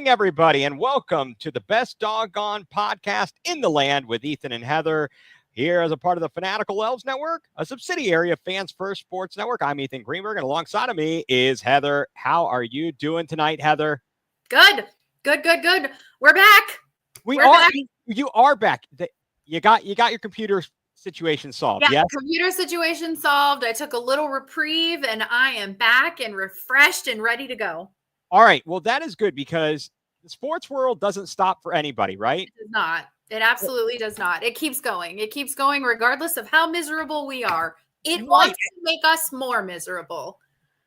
morning, everybody, and welcome to the best doggone podcast in the land with Ethan and Heather. Here as a part of the Fanatical Elves Network, a subsidiary of Fans First Sports Network. I'm Ethan Greenberg, and alongside of me is Heather. How are you doing tonight, Heather? Good. We're back. We're back. You are back. You got your computer situation solved. Yeah, yes? Computer situation solved. I took a little reprieve, and I am back and refreshed and ready to go. All right. Well, that is good because the sports world doesn't stop for anybody, right? It does not. It absolutely does not. It keeps going. It keeps going regardless of how miserable we are. It wants to make us more miserable.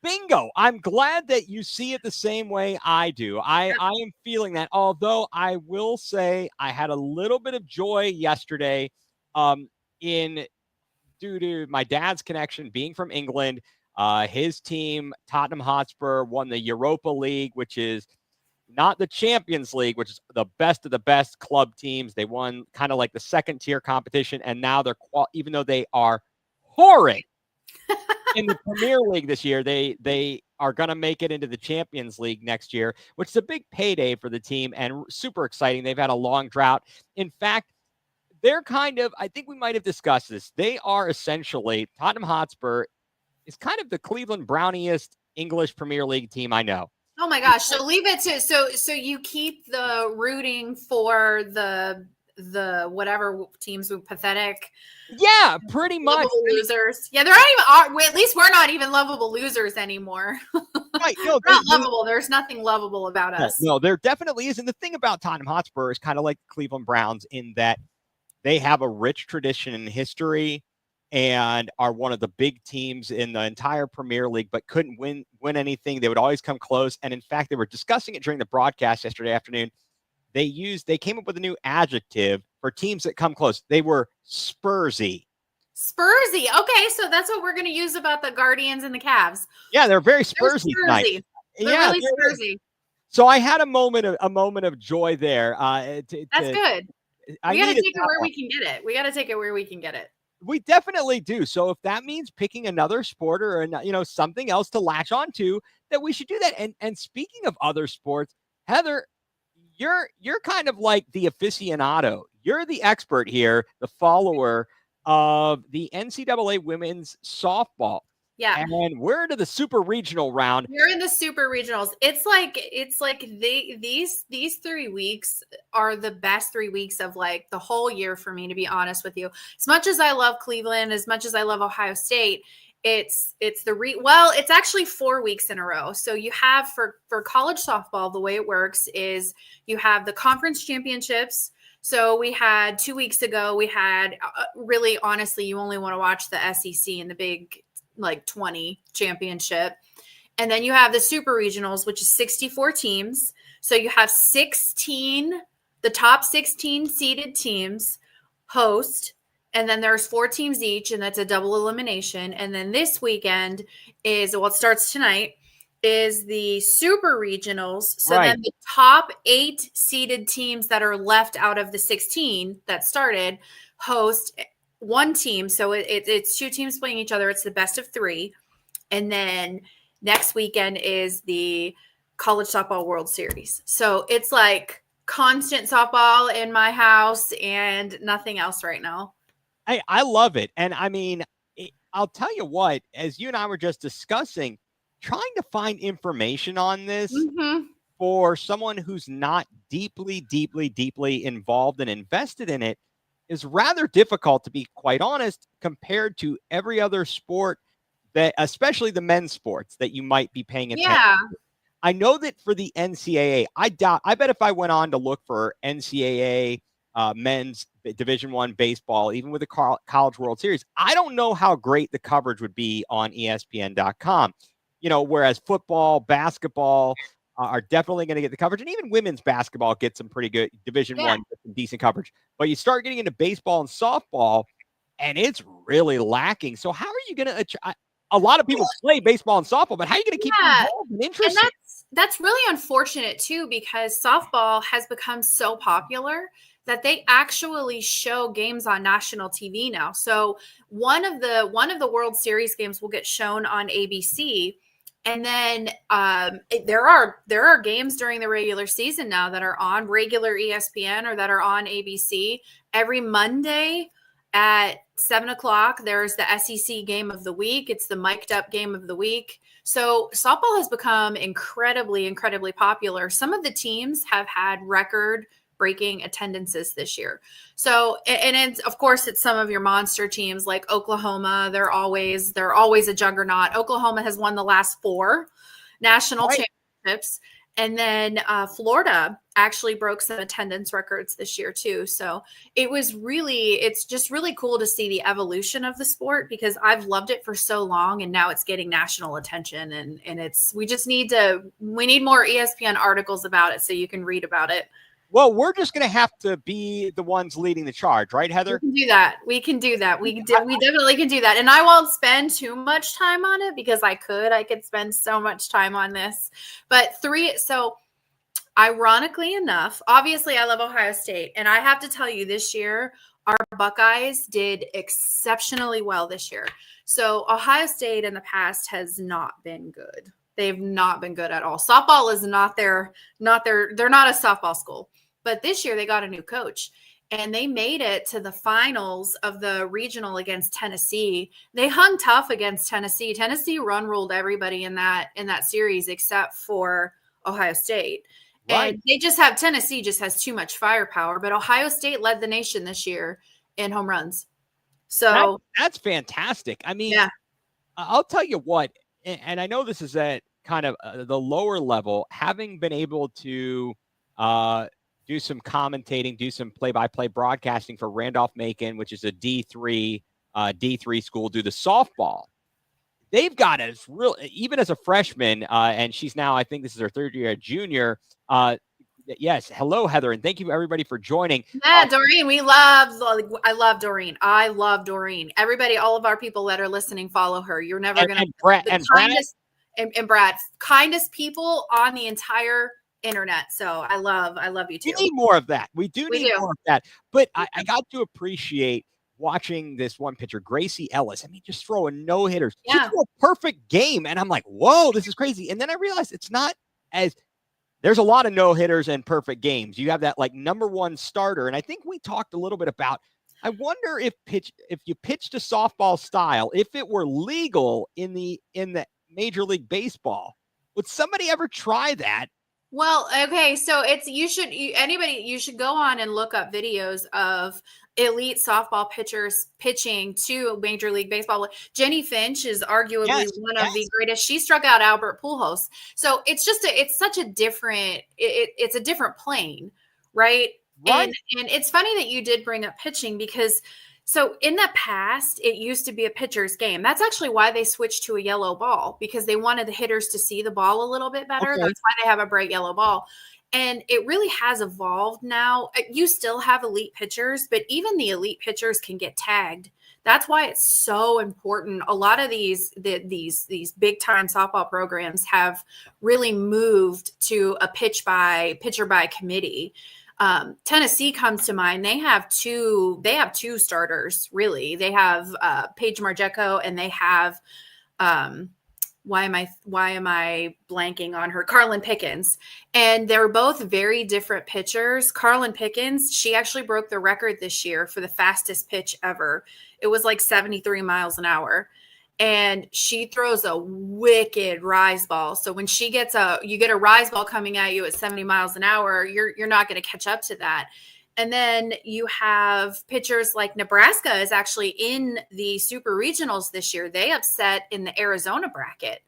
Bingo. I'm glad that you see it the same way I do. I am feeling that, although I will say I had a little bit of joy yesterday due to my dad's connection being from England. His team, Tottenham Hotspur, won the Europa League, which is not the Champions League, which is the best of the best club teams. They won kind of like the second tier competition, and now they're even though they are horrid in the Premier League this year, they are going to make it into the Champions League next year, which is a big payday for the team and super exciting. They've had a long drought. In fact, they're I think we might have discussed this. They are essentially, Tottenham Hotspur is kind of the Cleveland Browniest English Premier League team I know. Oh my gosh. So leave it to, so you keep the rooting for the whatever teams with pathetic. Yeah, pretty much. Losers. Yeah, they're not even, at least we're not even lovable losers anymore. Right. No, they're not lovable. There's nothing lovable about us. No, there definitely is. And the thing about Tottenham Hotspur is kind of like Cleveland Browns in that they have a rich tradition in history and are one of the big teams in the entire Premier League, but couldn't win anything. They would always come close. And in fact, they were discussing it during the broadcast yesterday afternoon. They came up with a new adjective for teams that come close. They were Spursy. Spursy. Okay, so that's what we're going to use about the Guardians and the Cavs. Yeah, they're very Spursy tonight. They're really Spursy. So I had a moment of joy there. That's good. We got to take it where we can get it. We got to take it where we can get it. We definitely do. So if that means picking another sport or something else to latch onto, that we should do that. And speaking of other sports, Heather, you're kind of like the aficionado. You're the expert here, the follower of the NCAA women's softball. Yeah. And we're into the super regional round. You're in the super regionals. It's like these 3 weeks are the best 3 weeks of like the whole year for me, to be honest with you. As much as I love Cleveland, as much as I love Ohio State, it's actually 4 weeks in a row. So you have for college softball, the way it works is you have the conference championships. So we had 2 weeks ago, we had really, honestly, you only want to watch the SEC and the big 20 championship. And then you have the super regionals, which is 64 teams. So you have the top 16 seeded teams host. And then there's 4 teams each, and that's a double elimination. And then this weekend it starts tonight, is the super regionals. So Then the top 8 seeded teams that are left out of the 16 that started host one team. So it's 2 teams playing each other. It's the best of 3. And then next weekend is the College Softball World Series. So it's like constant softball in my house and nothing else right now. I love it. And I mean, I'll tell you what, as you and I were just discussing, trying to find information on this for someone who's not deeply involved and invested in it is rather difficult, to be quite honest, compared to every other sport, that especially the men's sports that you might be paying attention to. I know that for the NCAA, I bet if I went on to look for NCAA men's Division I baseball, even with the College World Series, I don't know how great the coverage would be on ESPN.com. Whereas football, basketball are definitely going to get the coverage, and even women's basketball gets some pretty good Division I, some decent coverage. But you start getting into baseball and softball, and it's really lacking. So how are you going to? A lot of people play baseball and softball, but how are you going to keep them involved and interested? And that's really unfortunate too, because softball has become so popular that they actually show games on national TV now. So one of the World Series games will get shown on ABC. And then there are games during the regular season now that are on regular ESPN or that are on ABC every Monday at 7 o'clock. There's the SEC game of the week. It's the mic'd up game of the week. So softball has become incredibly, incredibly popular. Some of the teams have had record breaking attendances this year. So, and it's, of course, it's some of your monster teams like Oklahoma. They're always a juggernaut. Oklahoma has won the last 4 national championships. And then Florida actually broke some attendance records this year too. So it's just really cool to see the evolution of the sport, because I've loved it for so long and now it's getting national attention, and we need more ESPN articles about it so you can read about it. Well, we're just going to have to be the ones leading the charge, right, Heather? We can do that. We definitely can do that. And I won't spend too much time on it because I could spend so much time on this. But so ironically enough, obviously I love Ohio State. And I have to tell you, this year, our Buckeyes did exceptionally well this year. So Ohio State in the past has not been good. They've not been good at all. Softball is they're not a softball school. But this year they got a new coach and they made it to the finals of the regional against Tennessee. They hung tough against Tennessee. Tennessee run ruled everybody in that series except for Ohio State. Right. And Tennessee just has too much firepower, but Ohio State led the nation this year in home runs. So that's fantastic. I mean, yeah. I'll tell you what, and I know this is at kind of the lower level, having been able to do some commentating, do some play-by-play broadcasting for Randolph-Macon, which is a D3 school, do the softball. They've got us real, even as a freshman, and she's now, I think this is her third year, a junior. Yes. Hello, Heather. And thank you everybody for joining. Yeah, Doreen, I love Doreen. I love Doreen. Everybody, all of our people that are listening, follow her. You're never going to, and Brad, kindest people on the entire internet. So I love you too. We need more of that. We do need more of that. But I got to appreciate watching this one pitcher, Gracie Ellis. I mean, just throwing no hitters. Yeah. She threw a perfect game. And I'm like, whoa, this is crazy. And then I realized it's not as there's a lot of no hitters and perfect games. You have that like number one starter. And I think we talked a little bit about, I wonder if you pitched a softball style, if it were legal in the Major League Baseball, would somebody ever try that? Well, okay, so you should go on and look up videos of elite softball pitchers pitching to Major League Baseball. Jenny Finch is arguably one of the greatest. She struck out Albert Pujols. So it's a different plane, right? And it's funny that you did bring up pitching, because so in the past, it used to be a pitcher's game. That's actually why they switched to a yellow ball, because they wanted the hitters to see the ball a little bit better. Okay. That's why they have a bright yellow ball. And it really has evolved now. You still have elite pitchers, but even the elite pitchers can get tagged. That's why it's so important. A lot of these big time softball programs have really moved to a pitcher by committee. Tennessee comes to mind. They have two starters, really. They have Paige Margecco, and they have why am I blanking on her? Carlin Pickens. And they're both very different pitchers. Carlin Pickens, she actually broke the record this year for the fastest pitch ever. It was like 73 miles an hour. And she throws a wicked rise ball. So when you get a rise ball coming at you at 70 miles an hour, you're not going to catch up to that. And then you have pitchers like Nebraska is actually in the super regionals this year. They upset in the Arizona bracket.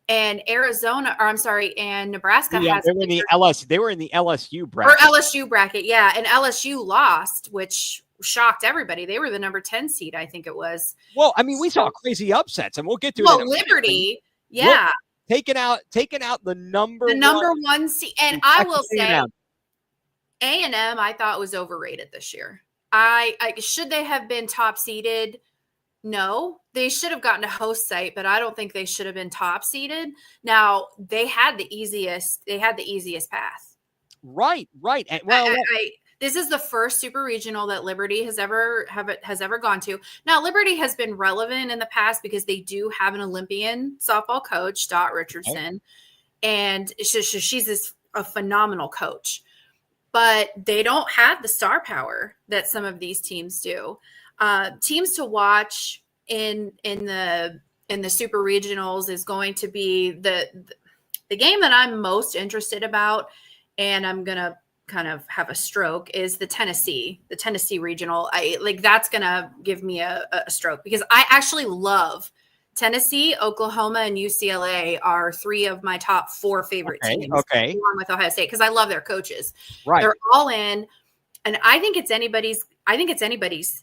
And Nebraska has they were in the LSU bracket. Or LSU bracket, yeah. And LSU lost, which shocked everybody. They were the number 10 seed, I think it was. Well, I mean, we saw crazy upsets, and we'll get to it. Well, Liberty, yeah. Look, taking out the number one seed. And I will say, A&M, I thought was overrated this year. I should they have been top seeded? No, they should have gotten a host site, but I don't think they should have been top seeded. Now they had the easiest path. Right. And This is the first super regional that Liberty has ever gone to. Now, Liberty has been relevant in the past because they do have an Olympian softball coach, Dot Richardson, and she's a phenomenal coach. But they don't have the star power that some of these teams do. Teams to watch in the super regionals is going to be the game that I'm most interested about, and I'm gonna kind of have a stroke, is the Tennessee regional. That's gonna give me a stroke because I actually love Tennessee, Oklahoma, and UCLA are 3 of my top 4 favorite teams. Okay. Along with Ohio State, because I love their coaches. Right. They're all in, and I think it's anybody's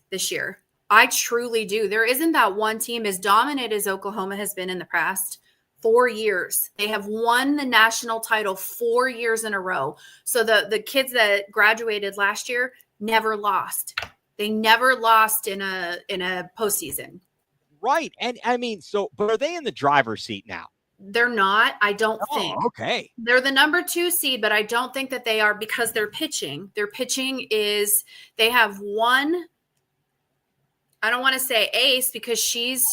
this year. I truly do. There isn't that one team as dominant as Oklahoma has been in the past 4 years. They have won the national title 4 years in a row. So the kids that graduated last year never lost. They never lost in a postseason. Right. And I mean, but are they in the driver's seat now? They're not, I don't think. Okay. They're the number 2 seed, but I don't think that they are because their pitching. Their pitching they have one, I don't want to say ace because she's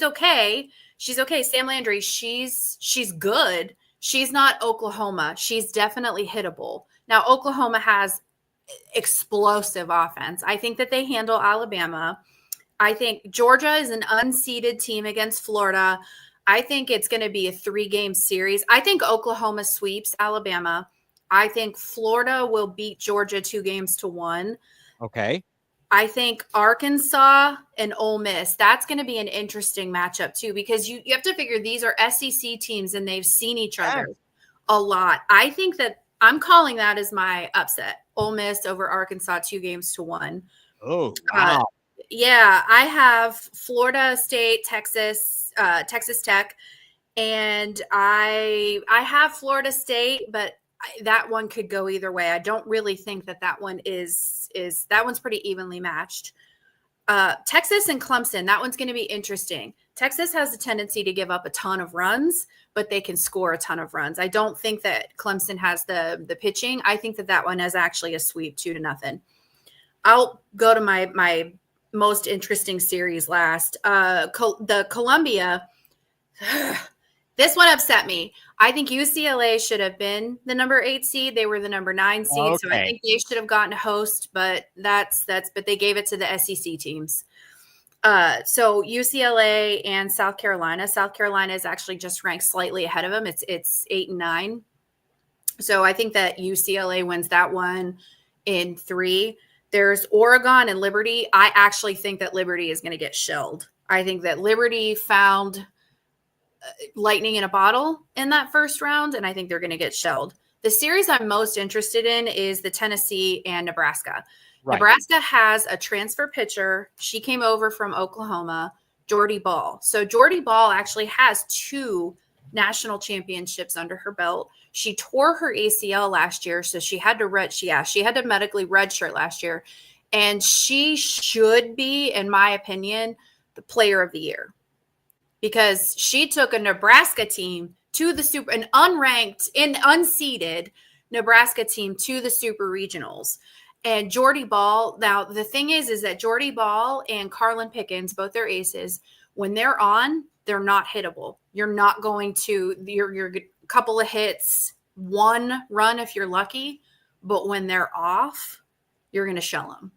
okay. She's okay. Sam Landry, she's good. She's not Oklahoma. She's definitely hittable. Now, Oklahoma has explosive offense. I think that they handle Alabama. I think Georgia is an unseeded team against Florida. I think it's going to be a 3-game series. I think Oklahoma sweeps Alabama. I think Florida will beat Georgia 2-1. Okay. I think Arkansas and Ole Miss, that's going to be an interesting matchup too, because you have to figure these are SEC teams and they've seen each other a lot. I think that I'm calling that as my upset. Ole Miss over Arkansas 2-1. Oh, wow. Yeah, I have Florida State, Texas Tech, and I have Florida State, but that one could go either way. I don't really think that one that one's pretty evenly matched. Texas and Clemson, that one's going to be interesting. Texas has a tendency to give up a ton of runs, but they can score a ton of runs. I don't think that Clemson has the pitching. I think that one is actually a sweep 2-0. I'll go to my most interesting series last. The Columbia, this one upset me. I think UCLA should have been the number 8 seed. They were the number 9 seed, so I think they should have gotten a host, but but they gave it to the SEC teams. So UCLA and South Carolina. South Carolina is actually just ranked slightly ahead of them. It's 8 and 9. So I think that UCLA wins that one in 3. There's Oregon and Liberty. I actually think that Liberty is going to get shelled. I think that Liberty found lightning in a bottle in that first round, and I think they're going to get shelled. The series I'm most interested in is the Tennessee and Nebraska. Right. Nebraska has a transfer pitcher. She came over from Oklahoma, Jordy Ball. So Jordy Ball actually has 2 national championships under her belt. She tore her ACL last year, so she had to she had to medically redshirt last year, and she should be, in my opinion, the player of the year because she took a Nebraska team to the an unranked and unseeded Nebraska team to the super regionals. And Jordy Ball, now the thing is that Jordy Ball and Carlin Pickens, both their aces, when they're on, they're not hittable. You're not going to your couple of hits, 1 run if you're lucky, but when they're off, you're going to shell them.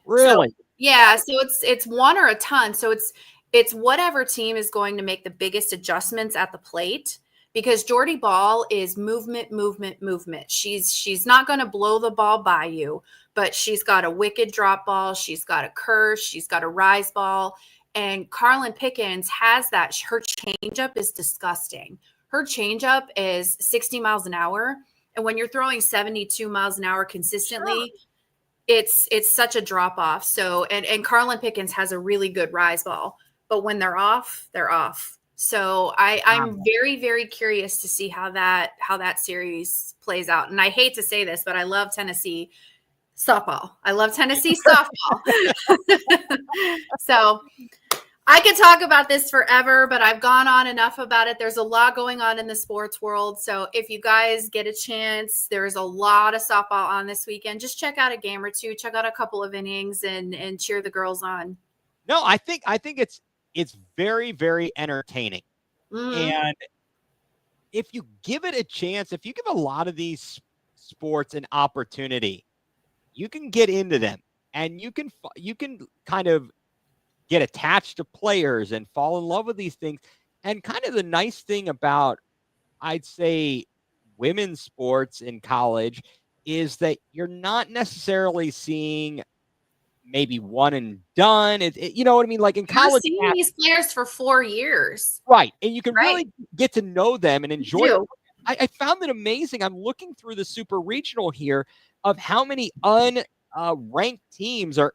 Really? So, yeah. So it's 1 or a ton. So it's whatever team is going to make the biggest adjustments at the plate, because Jordy Ball is movement. She's not going to blow the ball by you, but she's got a wicked drop ball. She's got a curve. She's got a rise ball. And Carlin Pickens has that. Her changeup is disgusting. Her changeup is 60 miles an hour. And when you're throwing 72 miles an hour consistently, it's such a drop off. So, and Carlin Pickens has a really good rise ball, but when they're off, they're off. So I'm very, very curious to see how that series plays out. And I hate to say this, but I love Tennessee softball. I love Tennessee softball. So I could talk about this forever, but I've gone on enough about it. There's a lot going on in the sports world. So if you guys get a chance, there's a lot of softball on this weekend. Just check out a game or two, check out a couple of innings and cheer the girls on. No, I think it's very, very entertaining. Mm-hmm. And if you give it a chance, if you give a lot of these sports an opportunity, you can get into them and you can kind of get attached to players and fall in love with these things. And kind of the nice thing about, I'd say, women's sports in college is that you're not necessarily seeing maybe one and done. You know what I mean? Like in college, you're seeing these players for 4 years. Right. And you can really get to know them and enjoy them. I found it amazing. I'm looking through the super regional here of how many unranked teams are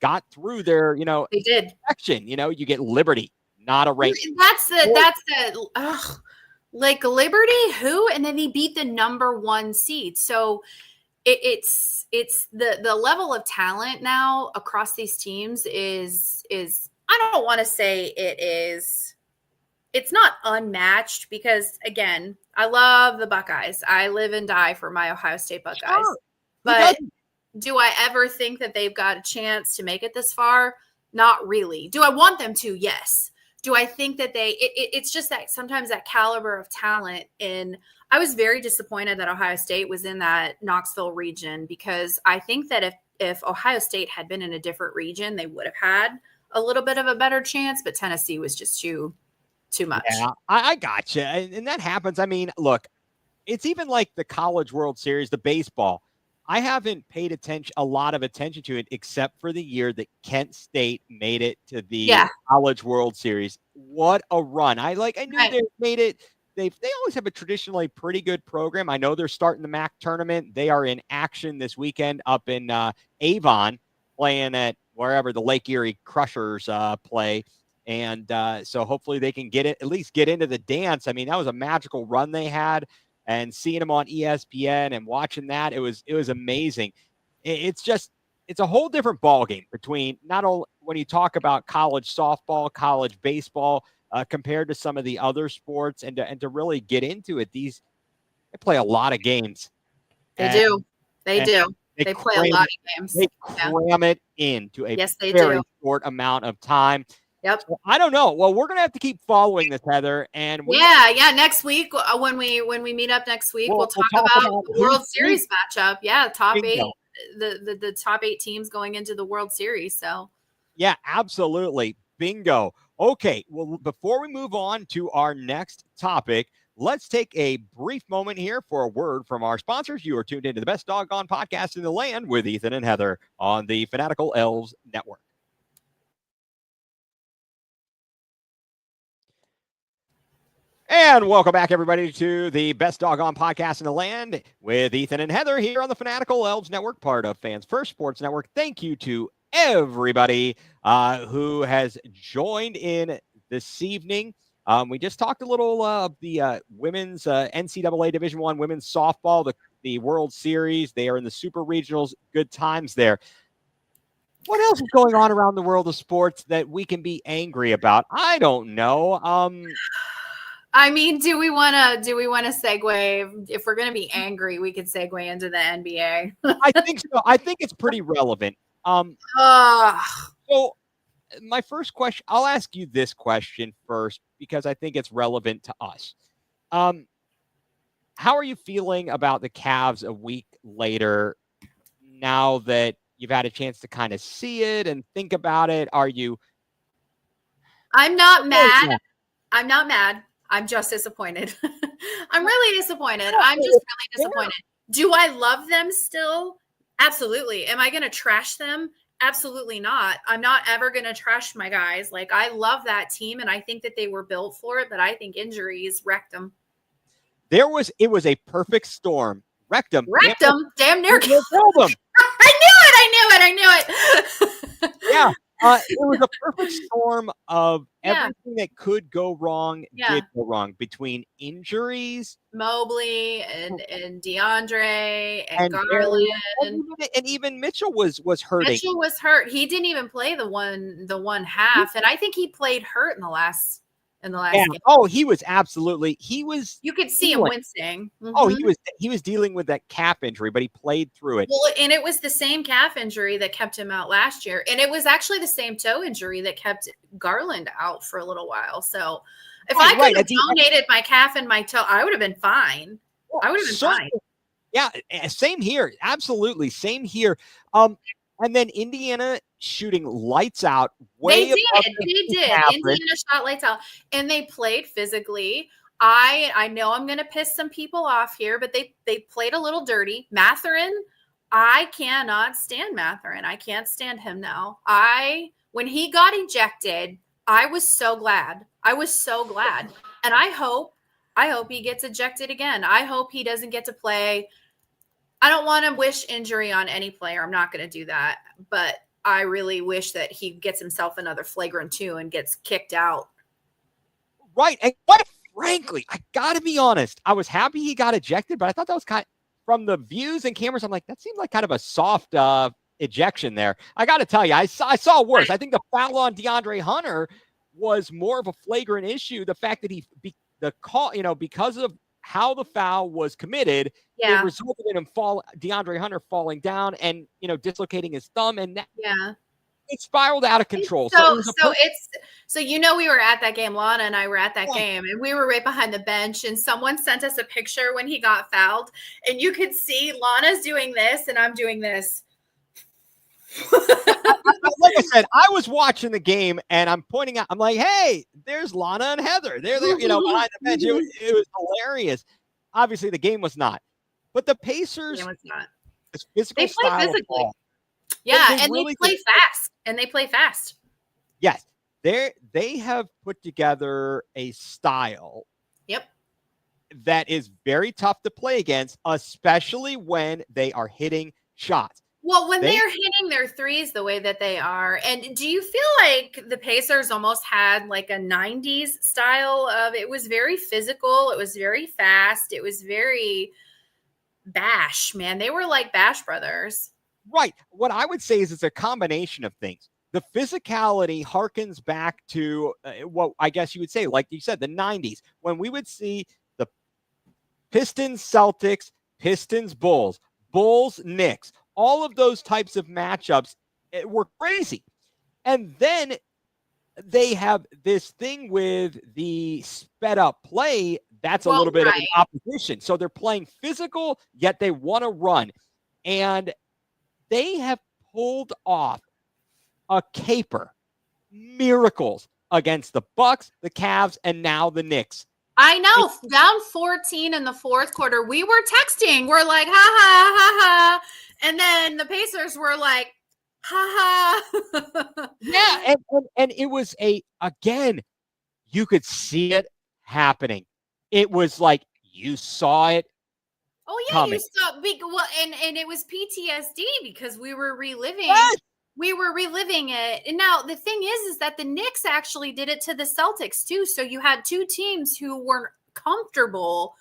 got through their, they did section. You get Liberty, not a ranked. That's like Liberty, who? And then they beat the number 1 seed. So it's the level of talent now across these teams is I don't want to say it's not unmatched because again, I love the Buckeyes. I live and die for my Ohio State Buckeyes. Sure. But do I ever think that they've got a chance to make it this far? Not really. Do I want them to? Yes. Do I think that it's just that sometimes that caliber of talent I was very disappointed that Ohio State was in that Knoxville region because I think that if Ohio State had been in a different region, they would have had a little bit of a better chance, but Tennessee was just too much. Yeah, I gotcha. And that happens. I mean, look, it's even like the College World Series, the baseball. I haven't paid a lot of attention to it, except for the year that Kent State made it to the College World Series. What a run. I knew they made it. They always have a traditionally pretty good program. I know they're starting the MAC tournament. They are in action this weekend up in Avon, playing at wherever the Lake Erie Crushers play. And so hopefully they can at least get into the dance. I mean, that was a magical run they had. And seeing them on ESPN and watching that, it was amazing. It's a whole different ballgame between not only when you talk about college softball, college baseball, compared to some of the other sports, and to really get into it. They play a lot of games. They do. They play a lot of games. They cram it into a very short amount of time. Yep. So I don't know. Well, we're gonna have to keep following this, Heather. And next week when we meet up next week, we'll talk about the World Series matchup. Yeah, top 8, the top 8 teams going into the World Series. So yeah, absolutely, bingo. Okay, well, before we move on to our next topic, let's take a brief moment here for a word from our sponsors. You are tuned into the best doggone podcast in the land with Ethan and Heather on the Fanatical Elves Network. And welcome back, everybody, to the best doggone podcast in the land with Ethan and Heather here on the Fanatical Elves Network, part of Fans First Sports Network. Thank you to everybody who has joined in this evening. We just talked a little of the women's NCAA Division I women's softball, the World Series. They are in the super regionals. Good times there. What else is going on around the world of sports that we can be angry about? I don't know. I mean, do we want to segue? If we're going to be angry, we could segue into the NBA. I think so. I think it's pretty relevant. So my first question, I'll ask you this question first because I think it's relevant to us. How are you feeling about the Cavs a week later now that you've had a chance to kind of see it and think about it? I'm not mad. I'm not mad. I'm just disappointed. I'm really disappointed. I'm just really disappointed. Do I love them still? Absolutely. Am I going to trash them? Absolutely not. I'm not ever going to trash my guys. Like, I love that team, and I think that they were built for it, but I think injuries wrecked them. It was a perfect storm. Wrecked them. Damn near killed them. I knew it. Yeah. It was a perfect storm of everything that could go wrong did go wrong, between injuries, Mobley and DeAndre and and Barry, Garland. and even Mitchell was hurting. Mitchell was hurt. He didn't even play the one half, and I think he played hurt in the last game. Oh, he was absolutely. You could see him wincing. Oh, he was dealing with that calf injury, but he played through it. Well, and it was the same calf injury that kept him out last year, and it was actually the same toe injury that kept Garland out for a little while. So, if I could have donated my calf and my toe, I would have been fine. I would have been fine. Yeah, same here. Absolutely, same here. And then Indiana shooting lights out. They did. Indiana shot lights out, and they played physically. I know I'm going to piss some people off here, but they played a little dirty. Mathurin, I cannot stand Mathurin. I can't stand him now. When he got ejected, I was so glad. And I hope he gets ejected again. I hope he doesn't get to play. I don't want to wish injury on any player. I'm not going to do that. But I really wish that he gets himself another flagrant 2 and gets kicked out. Right. And frankly, I got to be honest. I was happy he got ejected, but I thought that was from the views and cameras, I'm like, that seemed like kind of a soft ejection there. I got to tell you, I saw worse. I think the foul on DeAndre Hunter was more of a flagrant issue. The fact that because of how the foul was committed, it resulted in him DeAndre Hunter falling down and dislocating his thumb, and it spiraled out of control. So we were at that game. Lana and I were at that game, and we were right behind the bench. And someone sent us a picture when he got fouled, and you could see Lana's doing this, and I'm doing this. Like I said, I was watching the game, and I'm pointing out. I'm like, "Hey, there's Lana and Heather. They're there, behind the bench." It was hilarious. Obviously, the game was not, but the Pacers, this physical they play physically. Ball, they really play fast, and they play fast. Yes, they have put together a style. Yep. That is very tough to play against, especially when they are hitting shots. Well, when they're hitting their threes the way that they are, and do you feel like the Pacers almost had like a 90s style of, it was very physical, it was very fast, it was very Bash, man. They were like Bash Brothers. Right. What I would say is it's a combination of things. The physicality harkens back to what I guess you would say, like you said, the 90s, when we would see the Pistons, Celtics, Pistons, Bulls, Bulls, Knicks. All of those types of matchups were crazy. And then they have this thing with the sped up play. That's a little bit of an opposition. So they're playing physical, yet they want to run. And they have pulled off a caper, miracles against the Bucks, the Cavs, and now the Knicks. I know. Down 14 in the fourth quarter, we were texting. We're like, ha, ha, ha, ha. And then the Pacers were like, ha, ha. Yeah, and it was again, you could see it happening. It was like you saw it. Oh, yeah, coming. You saw. Well, and it was PTSD because we were reliving. Yes. We were reliving it. And now the thing is that the Knicks actually did it to the Celtics too. So you had two teams who weren't comfortable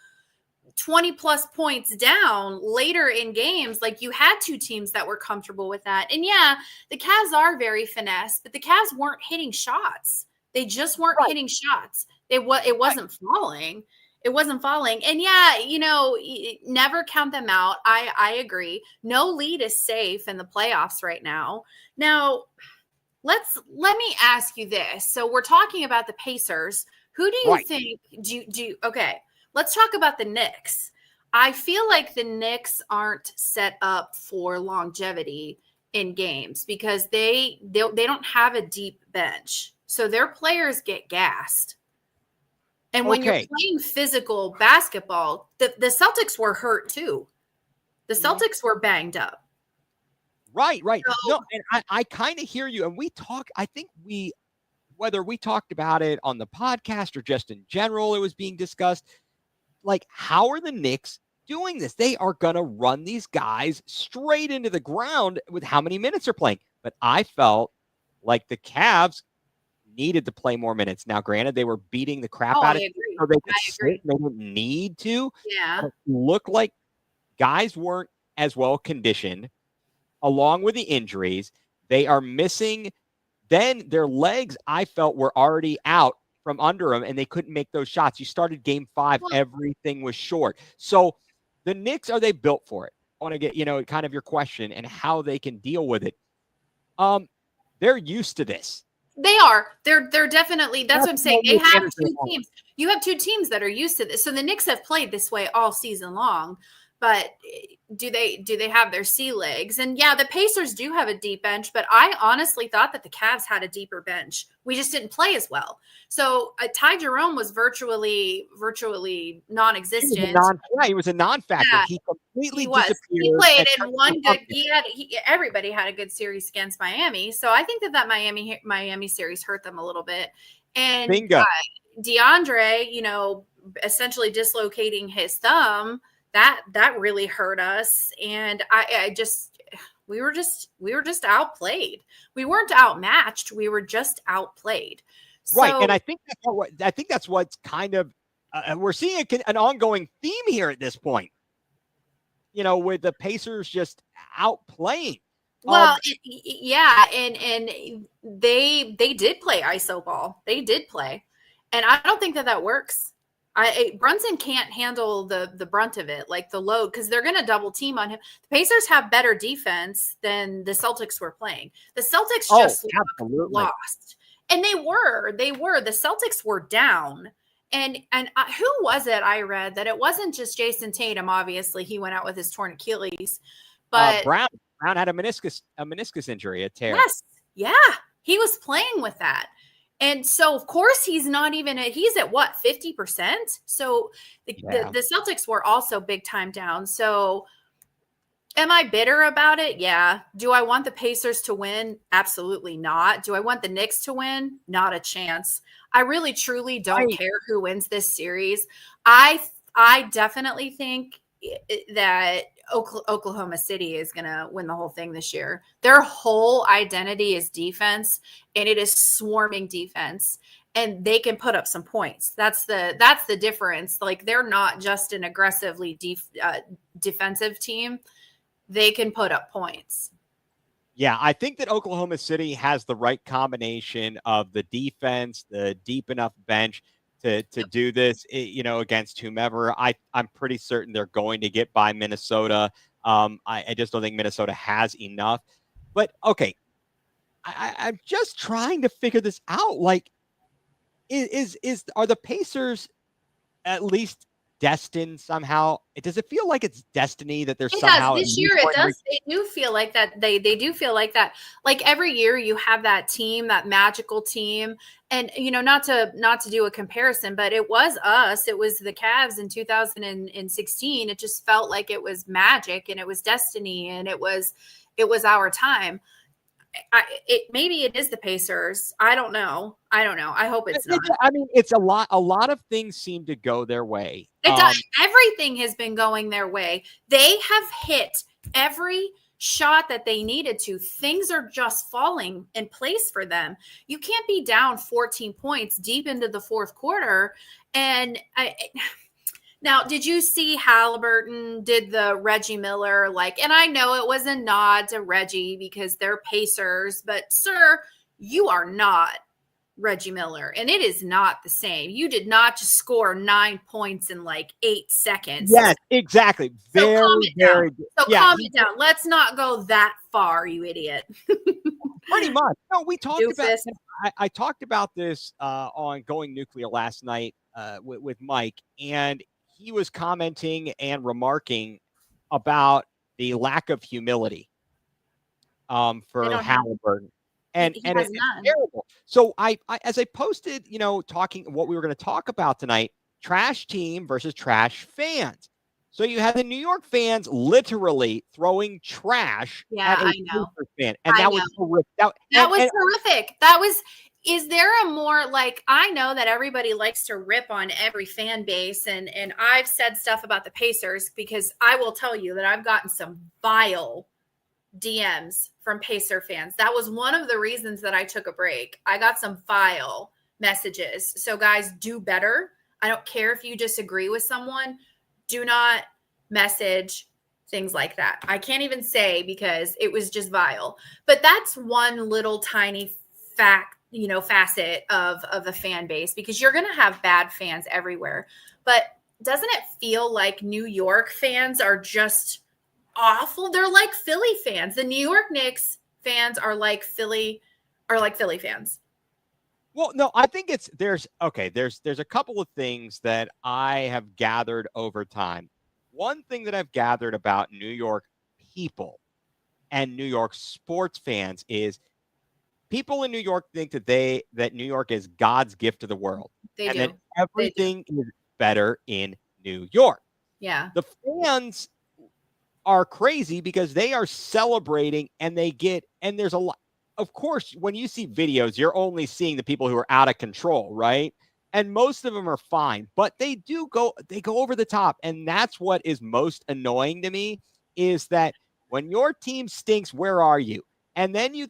20 plus points down later in games. Like you had two teams that were comfortable with that. And yeah, the Cavs are very finesse, but the Cavs weren't hitting shots. They just weren't hitting shots. It wasn't falling. It wasn't falling. And yeah, never count them out. I agree. No lead is safe in the playoffs right now. Now, let me ask you this. So we're talking about the Pacers. Who do you think okay, let's talk about the Knicks. I feel like the Knicks aren't set up for longevity in games because they don't have a deep bench. So their players get gassed. And when you're playing physical basketball, the Celtics were hurt too. The Celtics were banged up. Right. So, no, and I kind of hear you. And whether we talked about it on the podcast or just in general, it was being discussed. Like, how are the Knicks doing this? They are going to run these guys straight into the ground with how many minutes they're playing. But I felt like the Cavs needed to play more minutes. Now, granted, they were beating the crap out of it, so they could sit. They didn't need to. Yeah. But it looked like guys weren't as well conditioned, along with the injuries. They are missing. Then their legs, I felt, were already out from under them, and they couldn't make those shots. You started game 5, everything was short. So the Knicks, are they built for it? I want to get, kind of your question and how they can deal with it. They're used to this. They are. They're definitely. That's what I'm saying. They have two teams. You have two teams that are used to this. So the Knicks have played this way all season long. But do they have their sea legs? And yeah, the Pacers do have a deep bench, but I honestly thought that the Cavs had a deeper bench. We just didn't play as well. So Ty Jerome was virtually non-existent. He was a non-factor. Yeah, he completely disappeared. He played in one good. Everybody had a good series against Miami. So I think that Miami series hurt them a little bit. And DeAndre, essentially dislocating his thumb. That really hurt us, and we were just outplayed. We weren't outmatched. We were just outplayed. Right, and I think that's what's kind of we're seeing an ongoing theme here at this point. With the Pacers just outplaying. Well, yeah, and they did play iso ball. They did play, and I don't think that works. Brunson can't handle the brunt of it, like the load, because they're going to double team on him. The Pacers have better defense than the Celtics were playing. The Celtics just lost. And they were. The Celtics were down. And who was it I read that it wasn't just Jason Tatum, obviously. He went out with his torn Achilles. But Brown had a meniscus injury, a tear. Yes. Yeah. He was playing with that. And so, of course, he's at what, 50%? So the Celtics were also big time down. So am I bitter about it? Yeah. Do I want the Pacers to win? Absolutely not. Do I want the Knicks to win? Not a chance. I really, truly don't care who wins this series. I definitely think that Oklahoma City is going to win the whole thing this year. Their whole identity is defense, and it is swarming defense, and they can put up some points. That's the difference. Like, they're not just an aggressively defensive team. They can put up points. Yeah, I think that Oklahoma City has the right combination of the defense, the deep enough bench to do this, against whomever. I'm pretty certain they're going to get by Minnesota. I just don't think Minnesota has enough. But okay, I'm just trying to figure this out. Like, are the Pacers at least destined somehow? Does it feel like it's destiny that they're somehow this year? It does. They do feel like that. They do feel like that. Like, every year you have that team, that magical team. And, not to do a comparison, but it was us. It was the Cavs in 2016. It just felt like it was magic, and it was destiny, and it was our time. Maybe it is the Pacers. I don't know. I hope it's not. I mean, it's a lot of things seem to go their way. It does. Everything has been going their way. They have hit every shot that they needed to. Things are just falling in place for them. You can't be down 14 points deep into the fourth quarter. And now, did you see Halliburton did the Reggie Miller, and I know it was a nod to Reggie because they're Pacers, but sir, you are not Reggie Miller, and it is not the same. You did not just score 9 points in 8 seconds. Yes, exactly. Very, very good. So calm it down. Let's not go that far, you idiot. Pretty much. No, we talked about. I talked about this on Going Nuclear last night with Mike, and he was commenting and remarking about the lack of humility for Halliburton. And it's terrible. So I as I posted, talking what we were going to talk about tonight, trash team versus trash fans. So you had the New York fans literally throwing trash at a Pacers fan. And that was horrific. That was horrific. Is there a more I know that everybody likes to rip on every fan base, and I've said stuff about the Pacers because I will tell you that I've gotten some vile DMs from Pacer fans. That was one of the reasons that I took a break. I got some vile messages. So guys, do better. I don't care if you disagree with someone. Do not message things like that. I can't even say because it was just vile. But that's one little tiny facet of the fan base, because you're going to have bad fans everywhere. But doesn't it feel like New York fans are just awful? They're like Philly fans. The New York Knicks fans are like Philly fans. Well, no, I think there's a couple of things that I have gathered over time. One thing that I've gathered about New York people and New York sports fans is people in New York think that New York is God's gift to the world. They do. That everything is better in New York. Yeah. The fans are crazy because they are celebrating and there's a lot. Of course, when you see videos, you're only seeing the people who are out of control, right? And most of them are fine, but they go over the top. And that's what is most annoying to me, is that when your team stinks, where are you? And then you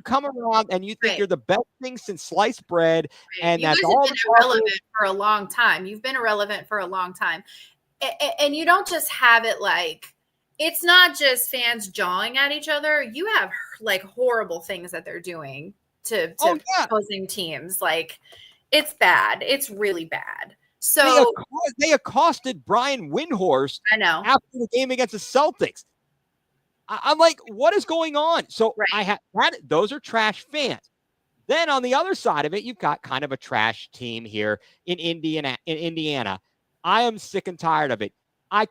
come around and you think you're the best thing since sliced bread. Right. And that's all. You've been irrelevant for a long time. You've been irrelevant for a long time. And you don't just have it like, it's not just fans jawing at each other. You have like horrible things that they're doing to opposing teams. Like, it's bad. It's really bad. So they accosted Brian Windhorst. I know, after the game against the Celtics. I'm like, what is going on? So those are trash fans. Then on the other side of it, you've got kind of a trash team here in Indiana. I am sick and tired of it. I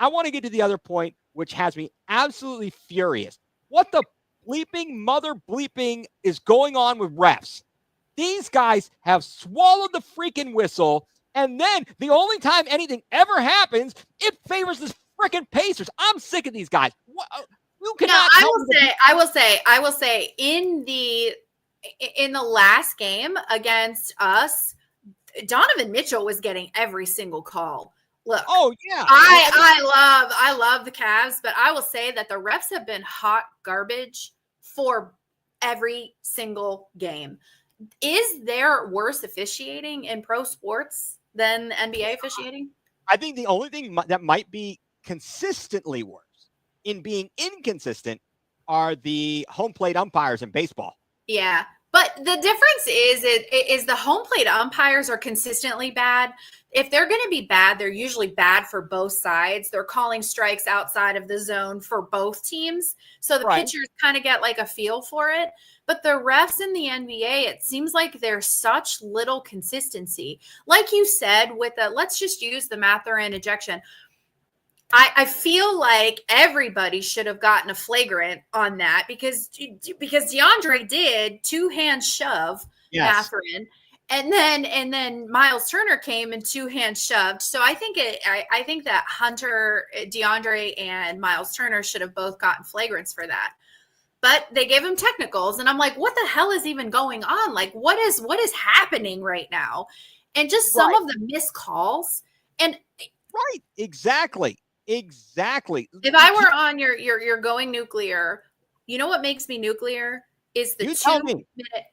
want to get to the other point, which has me absolutely furious. What the bleeping mother bleeping is going on with refs? These guys have swallowed the freaking whistle, and then the only time anything ever happens, it favors this freaking Pacers. I'm sick of these guys. You cannot. I will say in the last game against us, Donovan Mitchell was getting every single call. Look, I love the Cavs, but I will say that the refs have been hot garbage for every single game. Is there worse officiating in pro sports than NBA officiating? I think the only thing that might be consistently worse in being inconsistent are the home plate umpires in baseball. Yeah. But the difference is the home plate umpires are consistently bad. If they're going to be bad, they're usually bad for both sides. They're calling strikes outside of the zone for both teams. So the pitchers kind of get like a feel for it. But the refs in the NBA, it seems like there's such little consistency. Like you said, let's just use the Mathurin ejection. I feel like everybody should have gotten a flagrant on that because DeAndre did two-hand shove Mathurin, and then Miles Turner came and two-hand shoved. So I think that Hunter, DeAndre, and Miles Turner should have both gotten flagrants for that. But they gave him technicals, and I'm like, what the hell is even going on? Like, what is happening right now? And just some of the missed calls. And exactly. If I were on your going nuclear, you know what makes me nuclear is the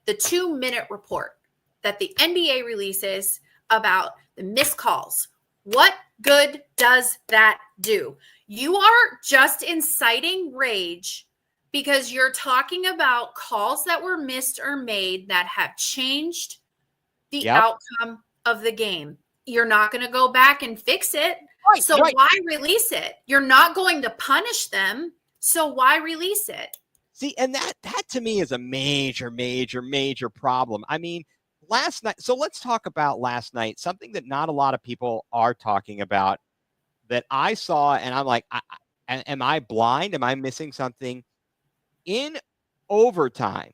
2-minute report that the NBA releases about the missed calls. What good does that do? You are just inciting rage because you're talking about calls that were missed or made that have changed the outcome of the game. You're not going to go back and fix it. Why release it? You're not going to punish them. So why release it? See, and that to me is a major problem. I mean, last night. So let's talk about last night. Something that not a lot of people are talking about that I saw. And I'm like, am I blind? Am I missing something? In overtime,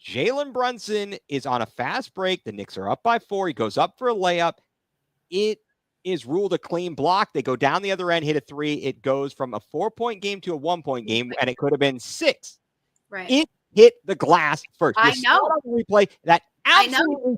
Jalen Brunson is on a fast break. The Knicks are up by 4. He goes up for a layup. It is ruled a clean block. They go down the other end, hit a 3. It goes from a 4-point game to a 1-point game, and it could have been 6. Right. It hit the glass first. I know. On the replay that absolutely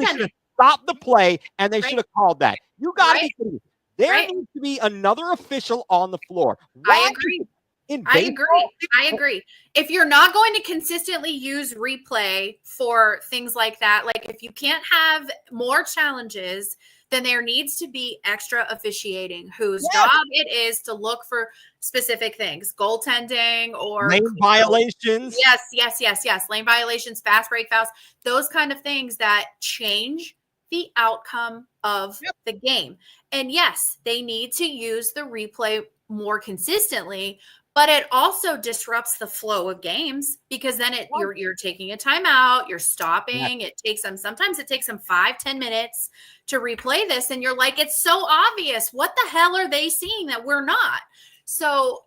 should have stopped the play, and they should have called that. You got to be kidding me. There needs to be another official on the floor. I agree. I agree. I agree. If you're not going to consistently use replay for things like that, like if you can't have more challenges, then there needs to be extra officiating whose job it is to look for specific things, goaltending or lane violations. Yes. Lane violations, fast break fouls, those kind of things that change the outcome of the game. And yes, they need to use the replay more consistently, but it also disrupts the flow of games because then you're taking a timeout, you're stopping. It takes them, sometimes it takes them 5-10 minutes to replay this. And you're like, it's so obvious. What the hell are they seeing that we're not? So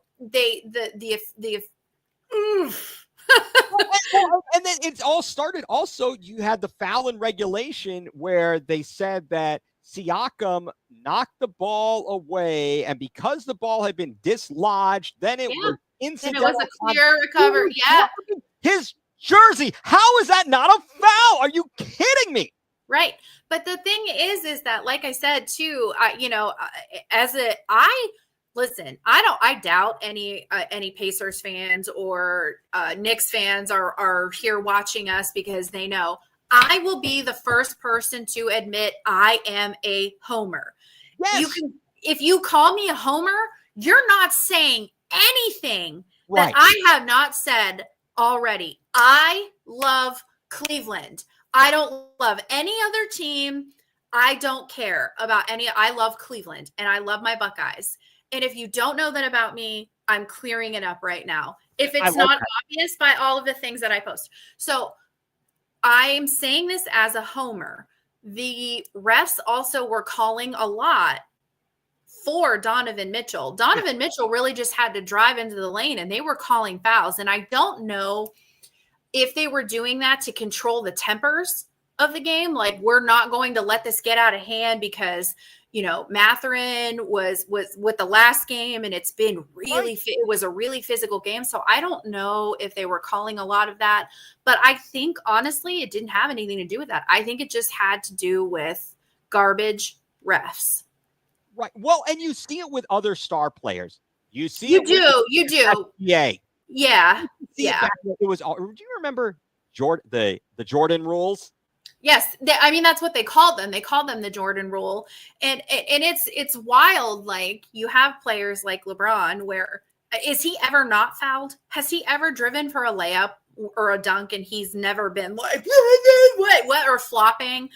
and then it's all started. Also, you had the foul in regulation where they said that Siakam knocked the ball away, and because the ball had been dislodged, then it was incidental. It was a clear recovery. Yeah. His jersey. How is that not a foul? Are you kidding me? Right. But the thing is that, like I said, too, listen, I doubt any Pacers fans or Knicks fans are here watching us because they know I will be the first person to admit I am a homer. Yes. If you call me a homer, you're not saying anything that I have not said already. I love Cleveland. I don't love any other team. I don't care about any. I love Cleveland and I love my Buckeyes. And if you don't know that about me, I'm clearing it up right now. If it's not obvious by all of the things that I post. So I'm saying this as a homer. The refs also were calling a lot for Donovan Mitchell. Donovan Mitchell really just had to drive into the lane and they were calling fouls. And I don't know if they were doing that to control the tempers of the game. Like, we're not going to let this get out of hand because, Mathurin was with the last game and it's been it was a really physical game. So I don't know if they were calling a lot of that, but I think honestly, it didn't have anything to do with that. I think it just had to do with garbage refs. Right. Well, and you see it with other star players. You do. Yeah. Yeah. It was. Do you remember the Jordan rules? Yes, that's what they called them. They called them the Jordan rule, and it's wild. Like, you have players like LeBron, where is he ever not fouled? Has he ever driven for a layup or a dunk and he's never been like what or flopping?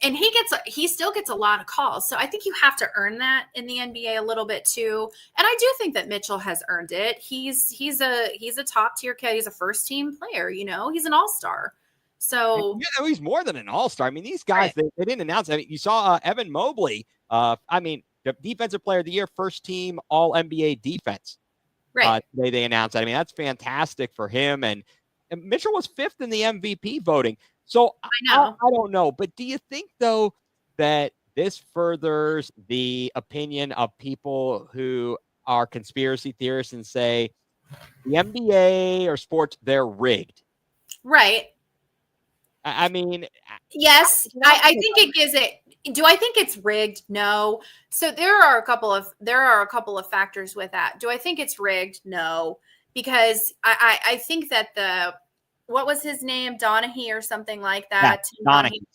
And he still gets a lot of calls. So I think you have to earn that in the NBA a little bit too. And I do think that Mitchell has earned it. He's a top tier kid. He's a first team player. He's an all-star. So he's more than an all-star. I mean, these guys, they didn't announce it. I mean, you saw Evan Mobley, the defensive player of the year, first team all NBA defense. Right. They announced that. I mean, that's fantastic for him. And Mitchell was 5th in the MVP voting. So I don't know. But do you think, though, that this furthers the opinion of people who are conspiracy theorists and say the NBA or sports, they're rigged? Right. I mean, yes, I think it gives it. Do I think it's rigged? No. So there are a couple of factors with that. Do I think it's rigged? No, because I think that what was his name? Donahue or something like that.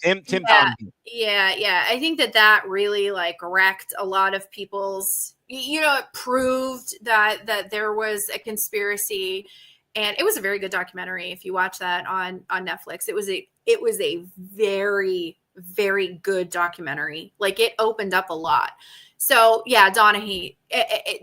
Tim Donahue. Yeah. I think that really wrecked a lot of people's. It proved that there was a conspiracy. And it was a very good documentary. If you watch that on Netflix, it was a very, very good documentary. Like, it opened up a lot. So yeah, Donahue.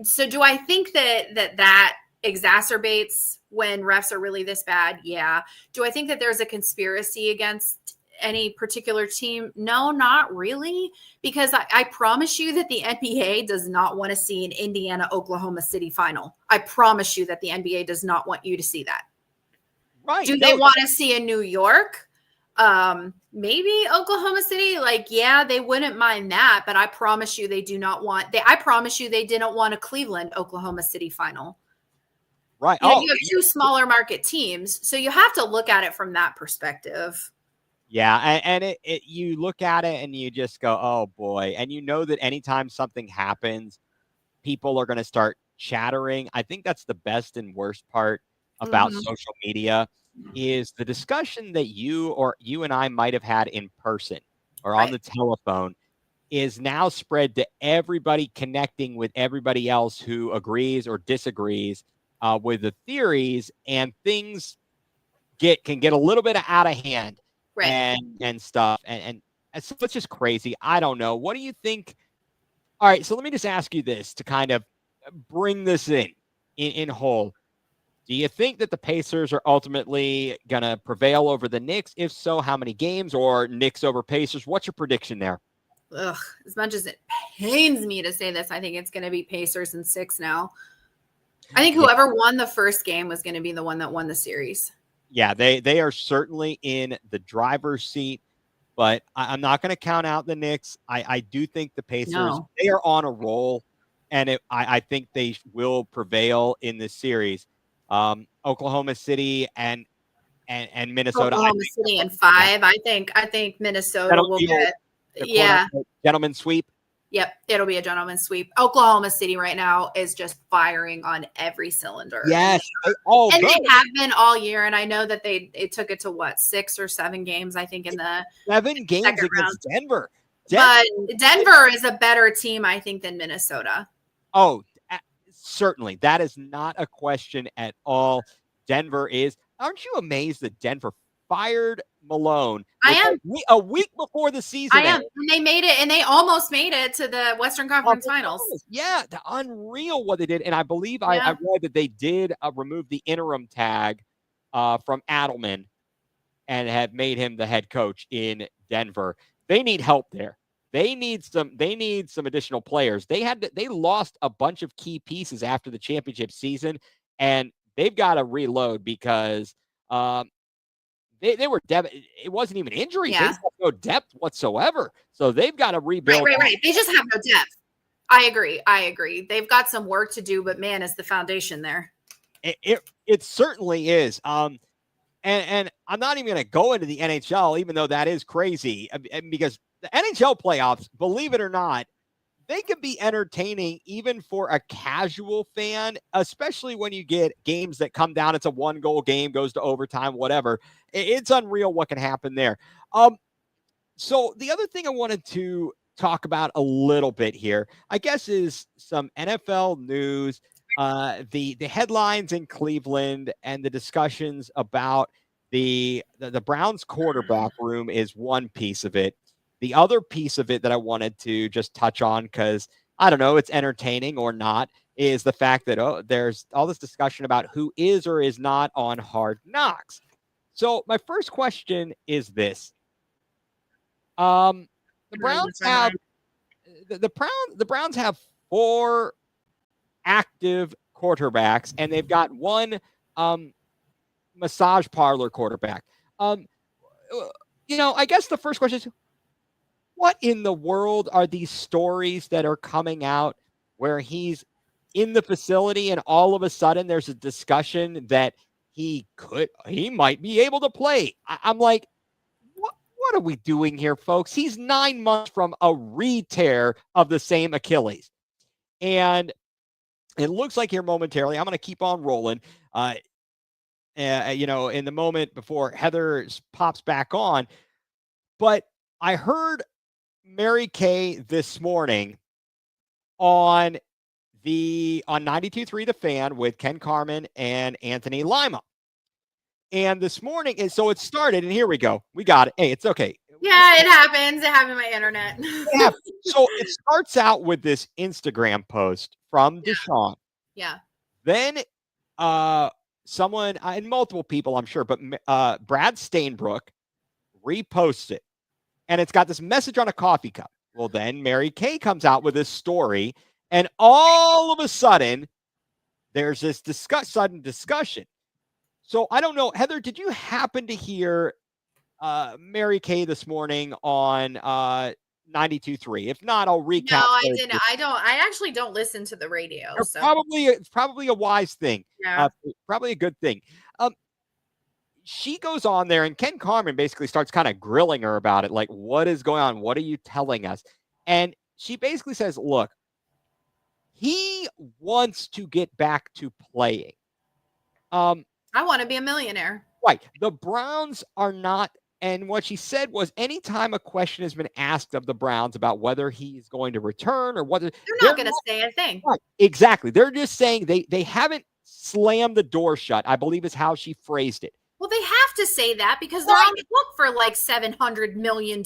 So do I think that exacerbates when refs are really this bad? Yeah. Do I think that there's a conspiracy against any particular team? No, not really. Because I promise you that the NBA does not want to see an Indiana-Oklahoma City final. I promise you that the NBA does not want you to see that. Right. Do they want to see a New York? Maybe Oklahoma City? They wouldn't mind that, but I promise you they do not want I promise you they didn't want a Cleveland Oklahoma City final. Right. You have two smaller market teams, so you have to look at it from that perspective. Yeah, and you look at it and you just go, oh boy. And that anytime something happens, people are going to start chattering. I think that's the best and worst part about social media is the discussion that you and I might have had in person or on the telephone is now spread to everybody connecting with everybody else who agrees or disagrees with the theories, and things can get a little bit out of hand and stuff. And so it's just crazy. I don't know. What do you think? All right, so let me just ask you this to kind of bring this in whole. Do you think that the Pacers are ultimately going to prevail over the Knicks? If so, how many games? Or Knicks over Pacers? What's your prediction there? Ugh, as much as it pains me to say this, I think it's going to be Pacers in 6 now. I think whoever won the first game was going to be the one that won the series. Yeah, they are certainly in the driver's seat, but I'm not going to count out the Knicks. I do think the Pacers, they are on a roll, and I think they will prevail in this series. Oklahoma City and Minnesota. Oklahoma City in 5. I think Minnesota will get gentleman sweep. Yep, it'll be a gentleman's sweep. Oklahoma City right now is just firing on every cylinder. Yes, they have been all year, and I know that it took it to 6 or 7 games. I think in the 7 games against round. Denver. But Denver is a better team, I think, than Minnesota. Oh, certainly, that is not a question at all. Denver is. Aren't you amazed that Denver fired Malone? I am. A week before the season. I am. And they made it, and they almost made it to the Western Conference Finals. Yeah, unreal what they did. And I believe I read that they did remove the interim tag from Adelman and have made him the head coach in Denver. They need help there. They need some additional players. They lost a bunch of key pieces after the championship season, and they've got to reload because they were it wasn't even injuries. Yeah. They have no depth whatsoever. So they've got to rebuild. Right. They just have no depth. I agree. They've got some work to do, but man, is the foundation there. It certainly is. And I'm not even going to go into the NHL, even though that is crazy, because the NHL playoffs, believe it or not, they can be entertaining even for a casual fan, especially when you get games that come down. It's a 1-goal game, goes to overtime, whatever. It's unreal what can happen there. So the other thing I wanted to talk about a little bit here, I guess, is some NFL news, the headlines in Cleveland and the discussions about the Browns quarterback room is one piece of it. The other piece of it that I wanted to just touch on, because I don't know, it's entertaining or not, is the fact that there's all this discussion about who is or is not on Hard Knocks. So my first question is this: the Browns have the Browns have 4 active quarterbacks, and they've got 1 massage parlor quarterback. I guess the first question is, what in the world are these stories that are coming out where he's in the facility and all of a sudden there's a discussion that he might be able to play? I'm like, what are we doing here, folks? He's 9 months from a re-tear of the same Achilles. And it looks like here momentarily, I'm going to keep on rolling, in the moment before Heather pops back on. But I heard Mary Kay this morning on 92.3 The Fan with Ken Carmen and Anthony Lima. And this morning, and so it started, and here we go. We got it. Hey, it's okay. Yeah, it happens. It happened on my internet. Yeah. So it starts out with this Instagram post from Deshaun. Yeah. Then someone, and multiple people, I'm sure, but Brad Stainbrook reposts it. And it's got this message on a coffee cup. Well, then Mary Kay comes out with this story, and all of a sudden, there's this sudden discussion. So I don't know, Heather, did you happen to hear Mary Kay this morning on 92.3? If not, I'll recap. No, I didn't. I actually don't listen to the radio. So. It's probably a wise thing. Yeah. Probably a good thing. She goes on there, and Ken Carmen basically starts kind of grilling her about it. Like, what is going on? What are you telling us? And she basically says, look, he wants to get back to playing. I want to be a millionaire. Right. The Browns are not. And what she said was anytime a question has been asked of the Browns about whether he's going to return or whether they're not going to say a thing. Right, exactly. They're just saying they haven't slammed the door shut, I believe is how she phrased it. Well, they have to say that because they're on the hook for like $700 million.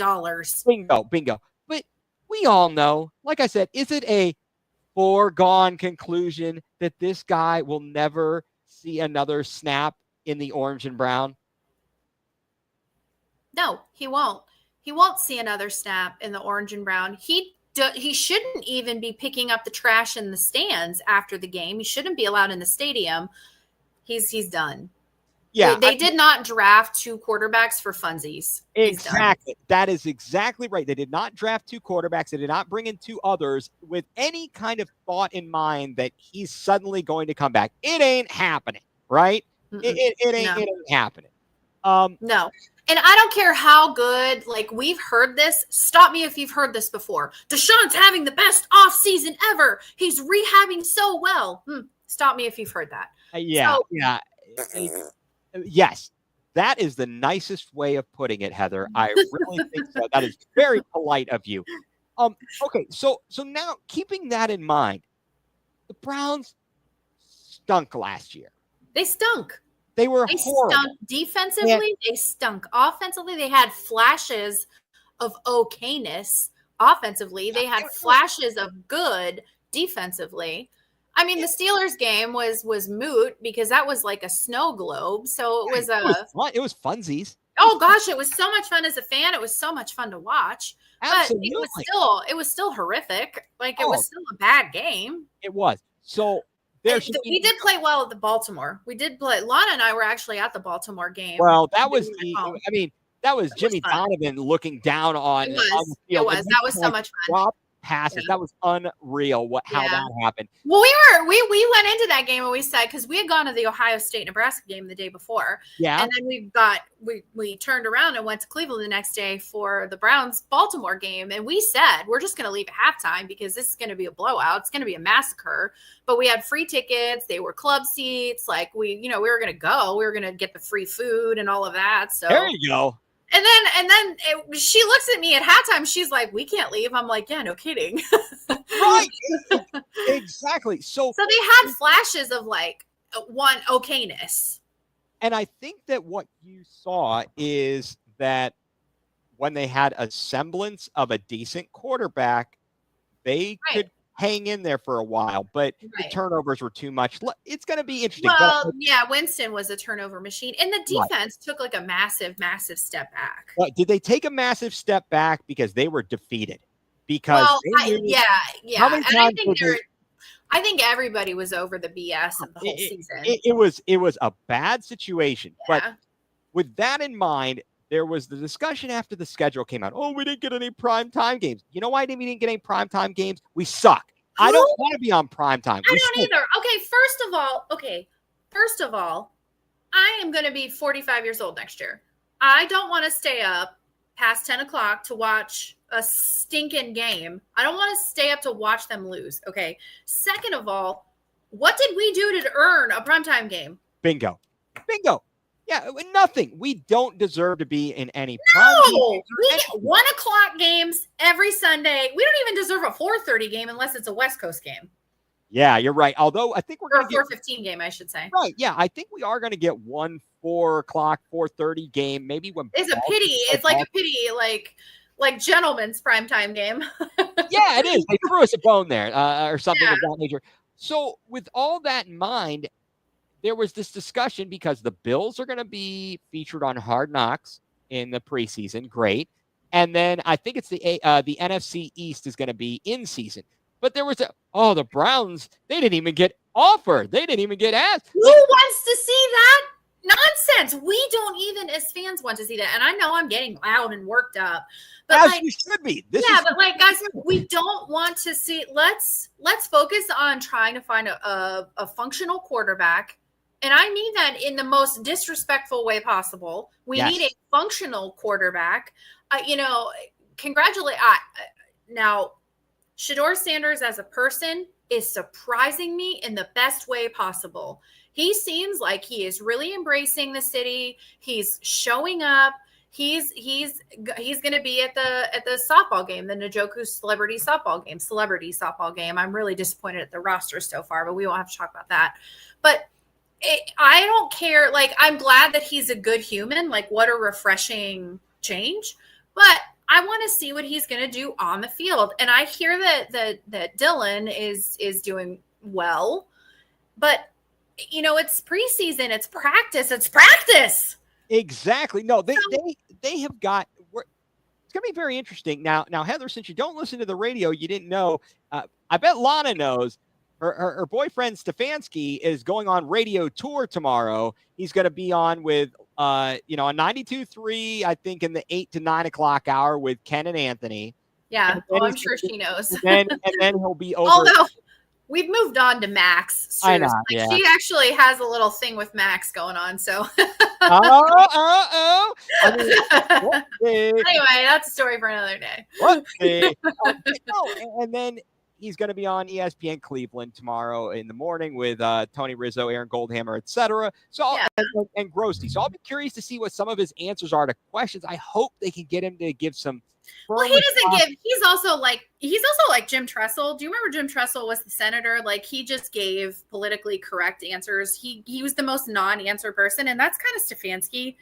Bingo. But we all know, like I said, is it a foregone conclusion that this guy will never see another snap in the orange and brown? No, he won't. He won't see another snap in the orange and brown. He shouldn't even be picking up the trash in the stands after the game. He shouldn't be allowed in the stadium. He's done. Yeah. They did not draft 2 quarterbacks for funsies. Exactly. That is exactly right. They did not draft 2 quarterbacks. They did not bring in 2 others with any kind of thought in mind that he's suddenly going to come back. It ain't happening, right? It ain't happening. No. And I don't care how good, like we've heard this. Stop me if you've heard this before. Deshaun's having the best offseason ever. He's rehabbing so well. Stop me if you've heard that. Yeah. Yes. That is the nicest way of putting it, Heather. I really think so. That is very polite of you. Okay. So now keeping that in mind, the Browns stunk last year. They stunk. They were horrible. Stunk defensively. They stunk offensively. They had flashes of okayness offensively. They had flashes of good defensively. I mean, the Steelers game was moot because that was like a snow globe. So it was it was funsies. Oh gosh, it was so much fun as a fan. It was so much fun to watch. Absolutely. But it was still horrific. Like it was still a bad game. It was. So we did play well at the Baltimore. We did play. Lana and I were actually at the Baltimore game. Well, that was that was Jimmy Donovan looking down on. It was. That was so much fun. Passes. That was unreal. How that happened. Well, we went into that game and we said because we had gone to the Ohio State Nebraska game the day before. Yeah. And then we turned around and went to Cleveland the next day for the Browns Baltimore game, and we said we're just going to leave at halftime because this is going to be a blowout. It's going to be a massacre. But we had free tickets. They were club seats. Like we were going to go. We were going to get the free food and all of that. So there you go. And then she looks at me at halftime. She's like, "We can't leave." I'm like, "Yeah, no kidding." Right. Exactly. So they had flashes of like one okayness. And I think that what you saw is that when they had a semblance of a decent quarterback, they could hang in there for a while, but the turnovers were too much. It's going to be interesting. Well, Winston was a turnover machine, and the defense took like a massive, massive step back. But did they take a massive step back because they were defeated? Because How many times I think everybody was over the BS of the whole season. It was a bad situation, but with that in mind, there was the discussion after the schedule came out. Oh, we didn't get any primetime games. You know why we didn't get any primetime games? We suck. I don't want to be on primetime. I don't either. Okay, first of all, I am going to be 45 years old next year. I don't want to stay up past 10 o'clock to watch a stinking game. I don't want to stay up to watch them lose. Okay. Second of all, what did we do to earn a primetime game? Bingo. Yeah, nothing. We don't deserve to be in any. No, we get 1 o'clock games every Sunday. We don't even deserve a 4:30 game unless it's a West Coast game. Yeah, you're right. Although I think we're going to get 4:15 game, I should say. Right. Yeah, I think we are going to get 1 4 o'clock, 4:30 game. Maybe when it's a pity. It's like a pity, like gentlemen's primetime game. Yeah, it is. They threw us a bone there, or something of that nature. So with all that in mind, there was this discussion because the Bills are going to be featured on Hard Knocks in the preseason. Great. And then I think it's the NFC East is going to be in season. But there was the Browns, they didn't even get offered. They didn't even get asked. Who wants to see that nonsense? We don't even as fans want to see that. And I know I'm getting loud and worked up. But as you should be. But guys, we don't want to see. Let's focus on trying to find a functional quarterback. And I mean that in the most disrespectful way possible. We need a functional quarterback. Congratulate. Now, Shedeur Sanders as a person is surprising me in the best way possible. He seems like he is really embracing the city. He's showing up. He's going to be at the softball game, the Njoku celebrity softball game. I'm really disappointed at the roster so far, but we won't have to talk about that. But I don't care. Like, I'm glad that he's a good human. Like, what a refreshing change. But I want to see what he's going to do on the field. And I hear that Dylan is doing well, but it's preseason, it's practice. Exactly. No, they have got. It's going to be very interesting. Now, Heather, since you don't listen to the radio, you didn't know. I bet Lana knows. Her boyfriend Stefanski is going on radio tour tomorrow. He's going to be on with a 92.3, I think, in the 8 to 9 o'clock hour with Ken and Anthony. Yeah, I'm sure she knows. And then he'll be over. Although we've moved on to Max. I know. Yeah. She actually has a little thing with Max going on. So. Anyway, that's a story for another day. And then he's going to be on ESPN Cleveland tomorrow in the morning with Tony Rizzo, Aaron Goldhammer, etc. So and Grosty. So I'll be curious to see what some of his answers are to questions. I hope they can get him to give some. Well, he doesn't give. He's also like Jim Tressel. Do you remember Jim Tressel was the senator? Like, he just gave politically correct answers. He was the most non-answer person, and that's kind of Stefanski.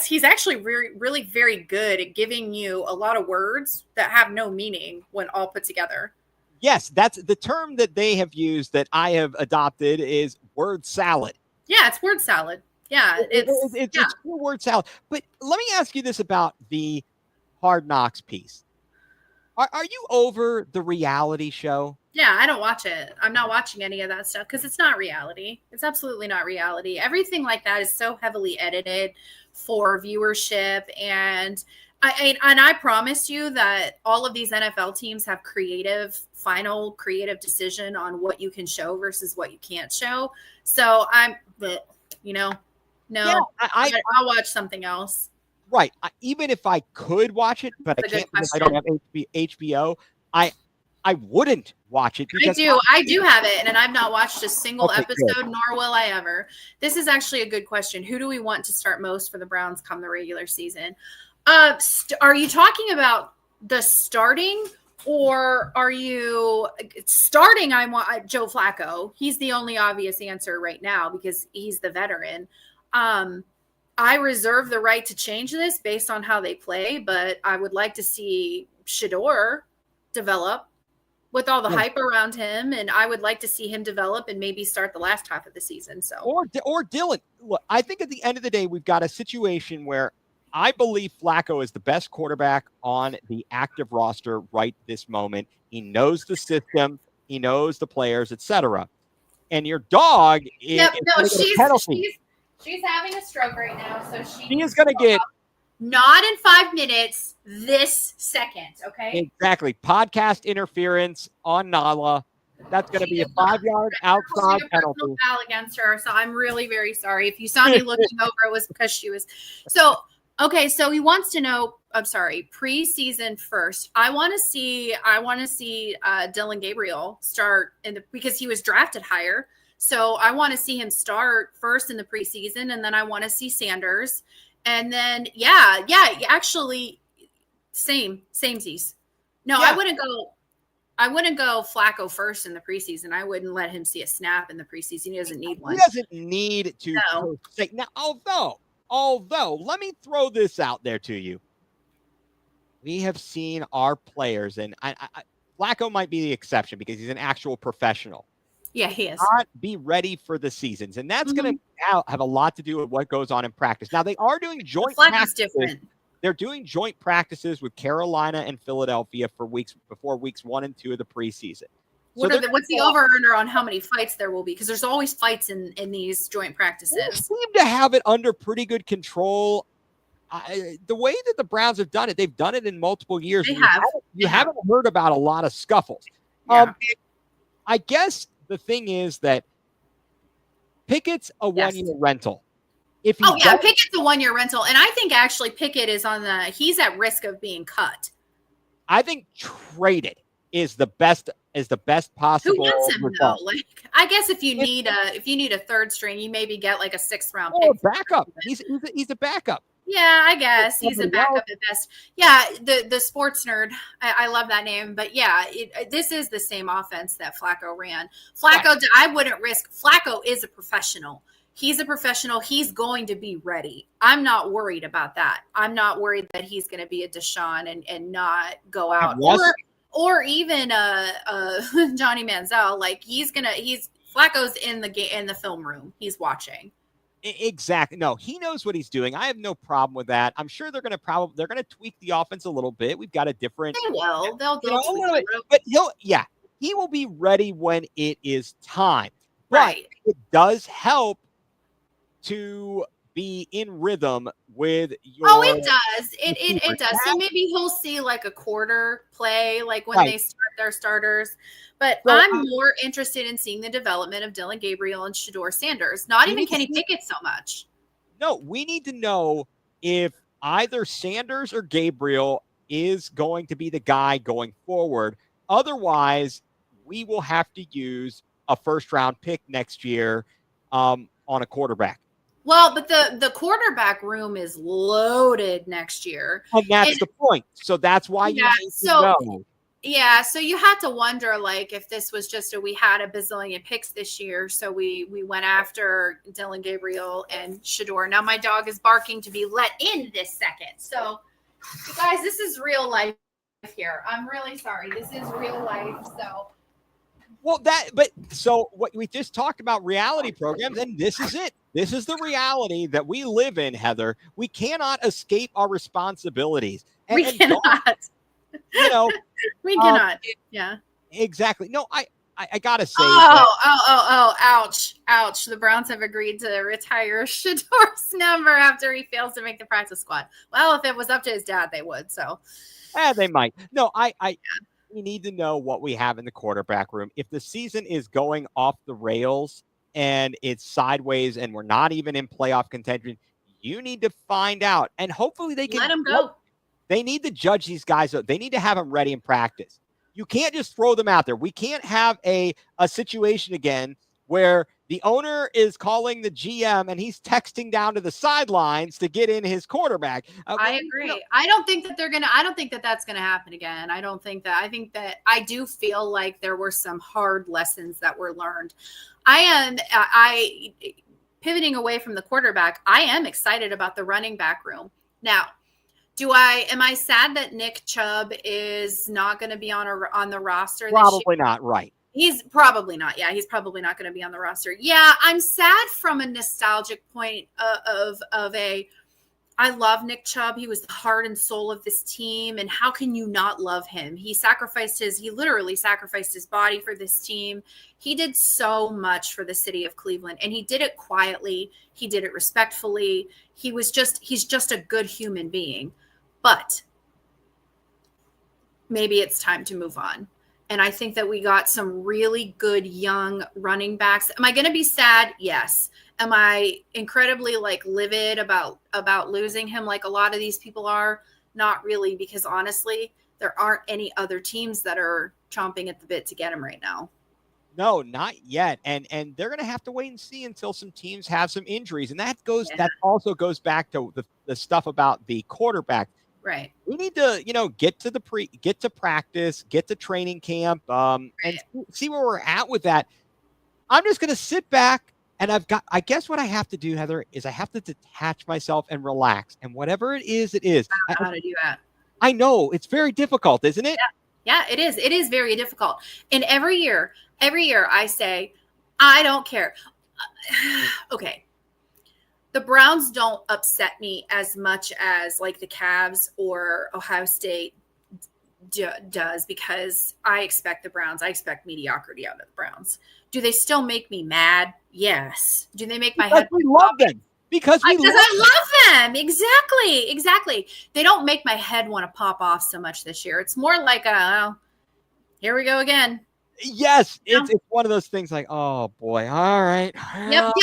He's actually really very good at giving you a lot of words that have no meaning when all put together. Yes, that's the term that they have used that I have adopted is word salad. Yeah, it's word salad. Yeah, it's pure word salad. But let me ask you this about the Hard Knocks piece. Are you over the reality show? Yeah, I don't watch it. I'm not watching any of that stuff because it's not reality. It's absolutely not reality. Everything like that is so heavily edited for viewership, and I promise you that all of these NFL teams have final creative decision on what you can show versus what you can't show. So no, yeah, I'll watch something else. Right. Even if I could watch it, but I can't because I don't have HBO, I wouldn't watch it. I do have it, and I've not watched a single episode, nor will I ever. This is actually a good question. Who do we want to start most for the Browns come the regular season? Are you talking about the starting, or are you starting? I want Joe Flacco. He's the only obvious answer right now because he's the veteran. I reserve the right to change this based on how they play, but I would like to see Shedeur develop with all the hype around him, and I would like to see him develop and maybe start the last half of the season. So, or Dylan. Look, I think at the end of the day, we've got a situation where I believe Flacco is the best quarterback on the active roster right this moment. He knows the system, he knows the players, etc. And your dog is she's having a stroke right now, so she is going to get not in 5 minutes this second. Okay, exactly. Podcast interference on Nala. That's going to be a 5-yard outside penalty. Foul against her. So I'm really very sorry. If you saw me looking over, it was because she was so. Okay, so he wants to know. I'm sorry, preseason first. I want to see Dylan Gabriel start because he was drafted higher. So I want to see him start first in the preseason, and then I want to see Sanders, and then actually, samesies. No, yeah. I wouldn't go Flacco first in the preseason. I wouldn't let him see a snap in the preseason. He doesn't need one. He doesn't need to. No. Now, although, let me throw this out there to you. We have seen our players, and Flacco might be the exception because he's an actual professional. Yeah, he is. Not be ready for the seasons, and that's going to have a lot to do with what goes on in practice. Now, they are doing joint practices. Different. They're doing joint practices with Carolina and Philadelphia for before weeks 1 and 2 of the preseason. What's the over-under on how many fights there will be? Because there's always fights in these joint practices. They seem to have it under pretty good control. The way that the Browns have done it, they've done it in multiple years. You haven't heard about a lot of scuffles. Yeah. I guess the thing is that Pickett's a 1-year rental. Pickett's a 1-year rental. And I think actually Pickett is he's at risk of being cut. I think traded. is the best possible Who wants him result. though? Like, I guess if you need a third string, you maybe get like a 6th round Or pick. backup. He's a backup. Yeah, I guess he's a backup at best. Yeah, the sports nerd. I love that name, but yeah, this is the same offense that Flacco ran. Flacco, right. I wouldn't risk. Flacco is a professional. He's a professional. He's going to be ready. I'm not worried about that. I'm not worried that he's going to be a Deshaun and not go out or even Johnny Manziel. Like Flacco's in the film room. He's watching. Exactly. No, he knows what he's doing. I have no problem with that. I'm sure they're going to tweak the offense a little bit. We've got a different. They will. They'll tweak it. But he will be ready when it is time. Right. But it does help to be in rhythm with your. Oh, it does. It does. So maybe he'll see like a quarter play, like when they start their starters. But I'm more interested in seeing the development of Dylan Gabriel and Shedeur Sanders, not even Kenny Pickett so much. No, we need to know if either Sanders or Gabriel is going to be the guy going forward. Otherwise, we will have to use a first-round pick next year on a quarterback. Well, but the quarterback room is loaded next year. And that's the point. So that's why you need to know. Yeah, so you had to wonder, like, if this was just we had a bazillion picks this year, so we went after Dylan Gabriel and Shedeur. Now my dog is barking to be let in this second. So, you guys, this is real life here. I'm really sorry. This is real life, so. Well, so what we just talked about reality programs, and this is it. This is the reality that we live in, Heather. We cannot escape our responsibilities. We cannot. We cannot. Yeah. Exactly. No, I gotta say. Ouch. The Browns have agreed to retire Shedeur's number after he fails to make the practice squad. Well, if it was up to his dad, they would. So. They might. No, we need to know what we have in the quarterback room. If the season is going off the rails and it's sideways and we're not even in playoff contention, you need to find out. And hopefully they can let them go. They need to judge these guys. They need to have them ready in practice. You can't just throw them out there. We can't have a situation again where the owner is calling the GM and he's texting down to the sidelines to get in his quarterback. I agree. I don't think that that's going to happen again. I do feel like there were some hard lessons that were learned. Pivoting away from the quarterback, I am excited about the running back room. Now, am I sad that Nick Chubb is not going to be on the roster? Probably not. Right. He's probably not. Yeah, he's probably not going to be on the roster. Yeah, I'm sad from a nostalgic point I love Nick Chubb. He was the heart and soul of this team. And how can you not love him? He literally sacrificed his body for this team. He did so much for the city of Cleveland, and he did it quietly. He did it respectfully. He's just a good human being, but maybe it's time to move on. And I think that we got some really good young running backs. Am I going to be sad? Yes. Am I incredibly livid about losing him like a lot of these people are? Not really, because honestly, there aren't any other teams that are chomping at the bit to get him right now. No, not yet. And they're going to have to wait and see until some teams have some injuries. And that also goes back to the stuff about the quarterback. Right. We need to, get to practice, get to training camp, and see where we're at with that. I'm just going to sit back, and I guess what I have to do, Heather, is I have to detach myself and relax. And whatever it is, it is. I don't know how to do that. I know it's very difficult, isn't it? Yeah, it is. It is very difficult. And every year I say, I don't care. Okay. The Browns don't upset me as much as like the Cavs or Ohio State does, because I expect mediocrity out of the Browns. Do they still make me mad? Yes. Do they make my head? We love them. Because I love them. Exactly. They don't make my head want to pop off so much this year. It's more like here we go again. Yes, it's one of those things like, oh boy, all right. Yep.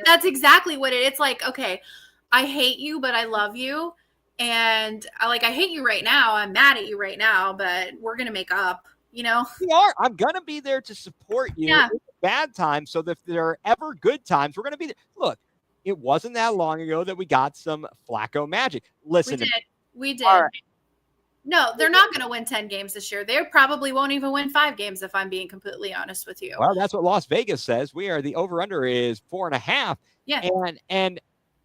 That's exactly what it's like. Okay, I hate you, but I love you, and I hate you right now. I'm mad at you right now, but we're gonna make up. We are. I'm going to be there to support you Yeah. in bad times. So that if there are ever good times, we're going to be there. Look, it wasn't that long ago that we got some Flacco magic. Listen, we did. All right. No, they're not going to win 10 games this year. They probably won't even win 5 games, if I'm being completely honest with you. Well, that's what Las Vegas says. We are the over-under is 4.5. Yeah. And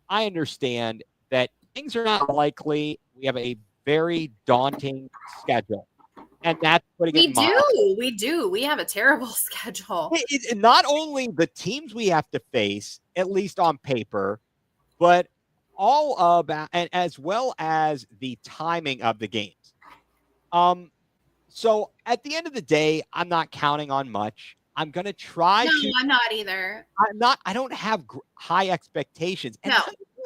I understand that things are not likely. We have a very daunting schedule. And that's putting it in mind. We do. We have a terrible schedule. Not only the teams we have to face, at least on paper, but all about, and as well as the timing of the games. So at the end of the day, I'm not counting on much. I'm going to try to. No, I'm not either. I don't have high expectations. And no.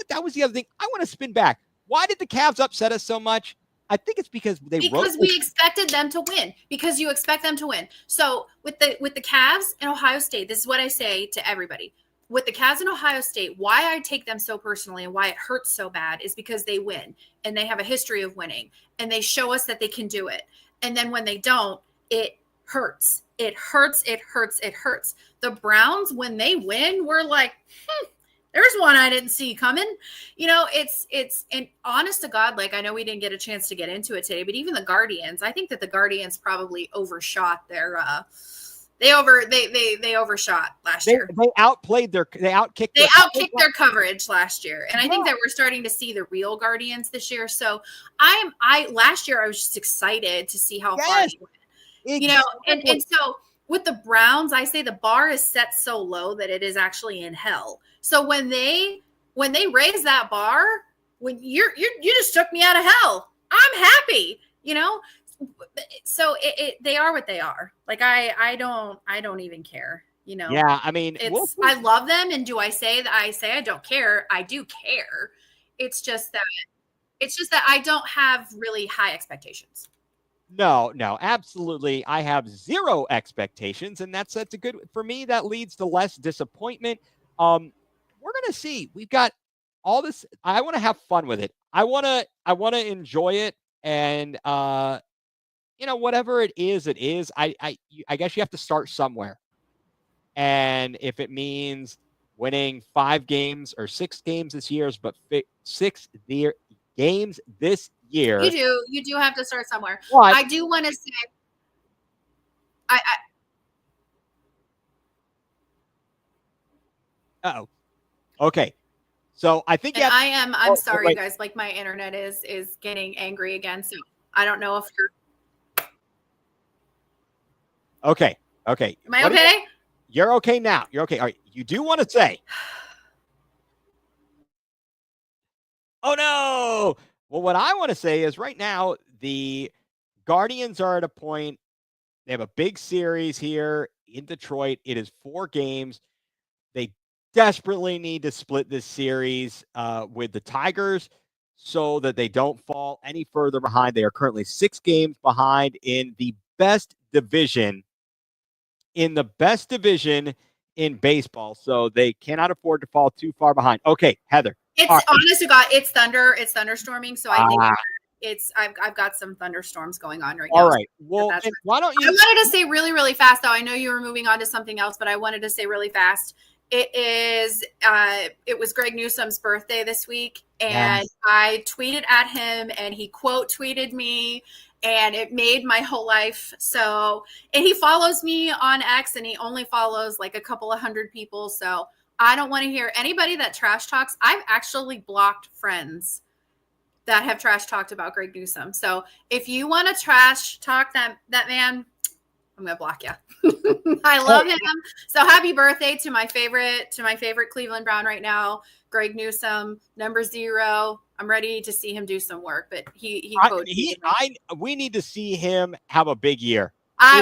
That was the other thing. I want to spin back. Why did the Cavs upset us so much? I think it's because we expected them to win, because you expect them to win. So with the Cavs and Ohio State, this is what I say to everybody. With the Cavs and Ohio State, why I take them so personally and why it hurts so bad is because they win and they have a history of winning and they show us that they can do it. And then when they don't, it hurts. It hurts. It hurts. It hurts. The Browns, when they win, we're like, there's one I didn't see coming. It's and honest to God, like I know we didn't get a chance to get into it today, but even the Guardians, I think that the Guardians probably overshot their they overshot last year. They outkicked their coverage last year. And I think that we're starting to see the real Guardians this year. So last year I was just excited to see how far they went. Exactly. And so with the Browns, I say the bar is set so low that it is actually in hell. So when they raise that bar, when you just took me out of hell, I'm happy, So they are what they are. Like I don't even care, Yeah, I mean, I love them, and do I say that I don't care? I do care. It's just that I don't have really high expectations. No, absolutely. I have zero expectations, and that's a good, for me, that leads to less disappointment. We're going to see. We've got all this. I want to have fun with it. I want to enjoy it. And, whatever it is, I guess you have to start somewhere. And if it means winning 5 games or 6 games this year, but 6 games this year. You do have to start somewhere. What? I do want to say, Uh-oh. Okay. So I think I'm sorry, you guys. Like my internet is getting angry again. So I don't know if you're okay. Am I okay? You're okay now. You're okay. All right. You do want to say. Oh no. Well, what I want to say is right now the Guardians are at a point. They have a big series here in Detroit. It is 4 games. They desperately need to split this series with the Tigers so that they don't fall any further behind. They are currently 6 games behind in the best division in baseball. So they cannot afford to fall too far behind. Okay, Heather. It's honest to God, it's thunderstorming. So I think I've got some thunderstorms going on right now. All right. Well, why don't you? I wanted to say really, really fast, though. I know you were moving on to something else, but I wanted to say really fast. It was Greg Newsome's birthday this week, and I tweeted at him, and he quote tweeted me, and it made my whole life. So, and he follows me on X, and he only follows like a couple of 100 people. So I don't want to hear anybody that trash talks. I've actually blocked friends that have trash talked about Greg Newsome. So if you want to trash talk that man, I'm gonna block you. I love him. So happy birthday to my favorite Cleveland Brown right now, Greg Newsome, number 0. I'm ready to see him do some work, but we need to see him have a big year.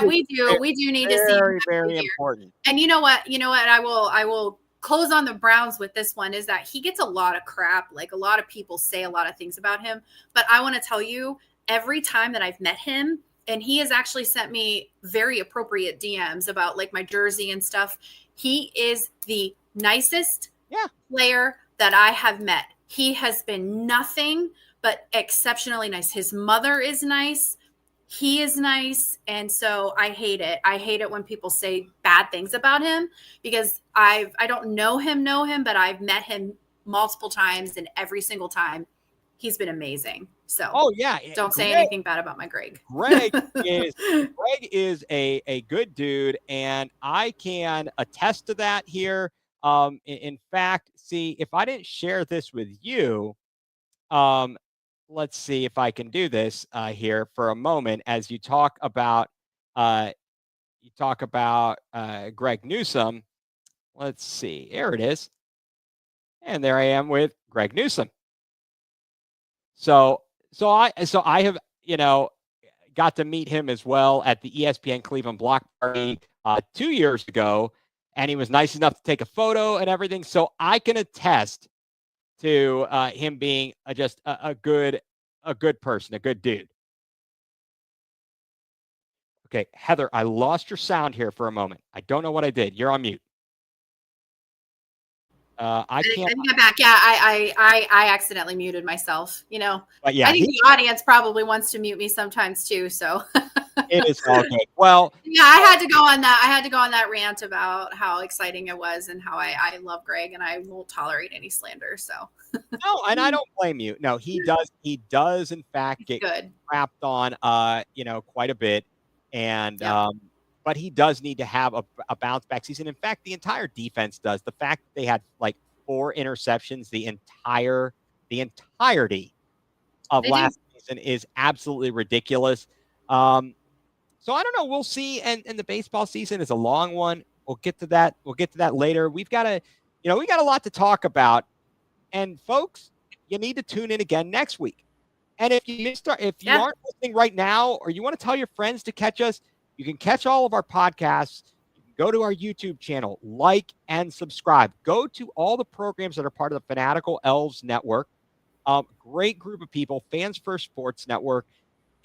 We do need to see him very important. And you know what? I will close on the Browns with this one is that he gets a lot of crap. Like a lot of people say a lot of things about him, but I want to tell you, every time that I've met him, and he has actually sent me very appropriate DMs about like my jersey and stuff. He is the nicest player that I have met. He has been nothing but exceptionally nice. His mother is nice. he is nice. And so I hate it. I hate it when people say bad things about him, because I don't know him, but I've met him multiple times, and every single time he's been amazing. So don't say anything bad about my Greg. Greg is a good dude, and I can attest to that here. In fact, see, if I didn't share this with you, let's see if I can do this here for a moment as you talk about Greg Newsome. Let's see. There it is. And there I am with Greg Newsome. So I have, got to meet him as well at the ESPN Cleveland block party 2 years ago, and he was nice enough to take a photo and everything. So I can attest to him being just a good person, a good dude. Okay, Heather, I lost your sound here for a moment. I don't know what I did. You're on mute. I can't. I think I'm back. Yeah, I accidentally muted myself. But yeah, I think the audience probably wants to mute me sometimes too. So it is all good. Well, yeah, I had to go on that rant about how exciting it was and how I love Greg and I won't tolerate any slander. So no, and I don't blame you. No, he does in fact get crapped on, quite a bit, and but he does need to have a bounce back season. In fact, the entire defense does. The fact that they had like 4 interceptions the entirety of last season is absolutely ridiculous. So I don't know. We'll see. And the baseball season is a long one. We'll get to that. Later. We got a lot to talk about. And folks, you need to tune in again next week. And if you aren't listening right now, or you want to tell your friends to catch us, you can catch all of our podcasts. You can go to our YouTube channel, like and subscribe. Go to all the programs that are part of the Fanatical Elves Network. Great group of people, Fans First Sports Network.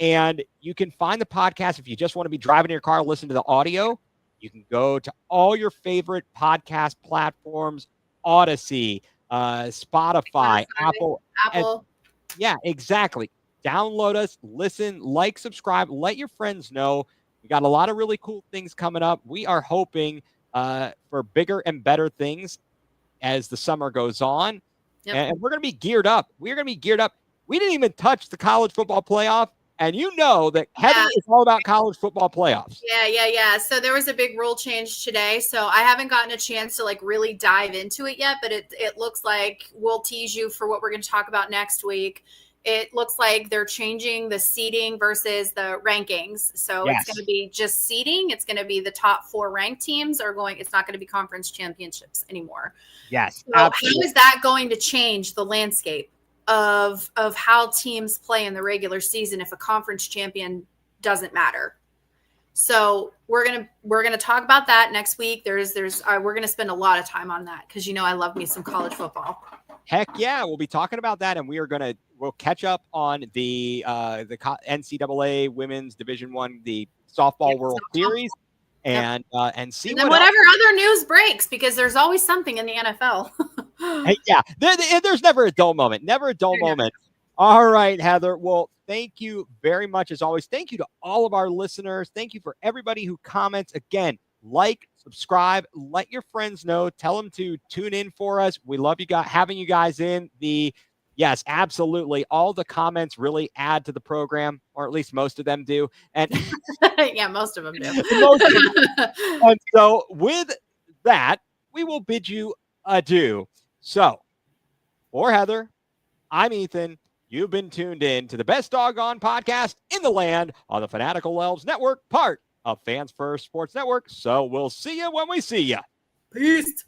And you can find the podcast if you just want to be driving in your car, listen to the audio. You can go to all your favorite podcast platforms, Odyssey, Spotify, Apple. Yeah, exactly. Download us, listen, like, subscribe, let your friends know. We got a lot of really cool things coming up. We are hoping for bigger and better things as the summer goes on. And we're going to be geared up. We're going to be geared up. We didn't even touch the college football playoff. And you know that Heather is all about college football playoffs. Yeah. So there was a big rule change today. So I haven't gotten a chance to like really dive into it yet, but it looks like we'll tease you for what we're going to talk about next week. It looks like they're changing the seeding versus the rankings. So it's going to be just seeding. It's going to be the top 4 ranked teams it's not going to be conference championships anymore. Yes. So how is that going to change the landscape of how teams play in the regular season if a conference champion doesn't matter? So we're gonna talk about that next week. We're gonna spend a lot of time on that because I love me some college football. Heck yeah, we'll be talking about that, and we'll catch up on the NCAA Women's Division I, the softball World Series, and see and then whatever other news breaks, because there's always something in the NFL. Hey, yeah, there's never a dull moment. Never a dull moment. All right, Heather. Well, thank you very much as always. Thank you to all of our listeners. Thank you for everybody who comments. Again, like, subscribe, let your friends know. Tell them to tune in for us. We love you guys, having you guys in. Yes, absolutely. All the comments really add to the program, or at least most of them do. And yeah, most of them do. And so with that, we will bid you adieu. So for Heather, I'm Ethan. You've been tuned in to the best doggone podcast in the land on the Fanatical Elves Network, part of Fans First Sports Network. So we'll see you when we see you. Peace.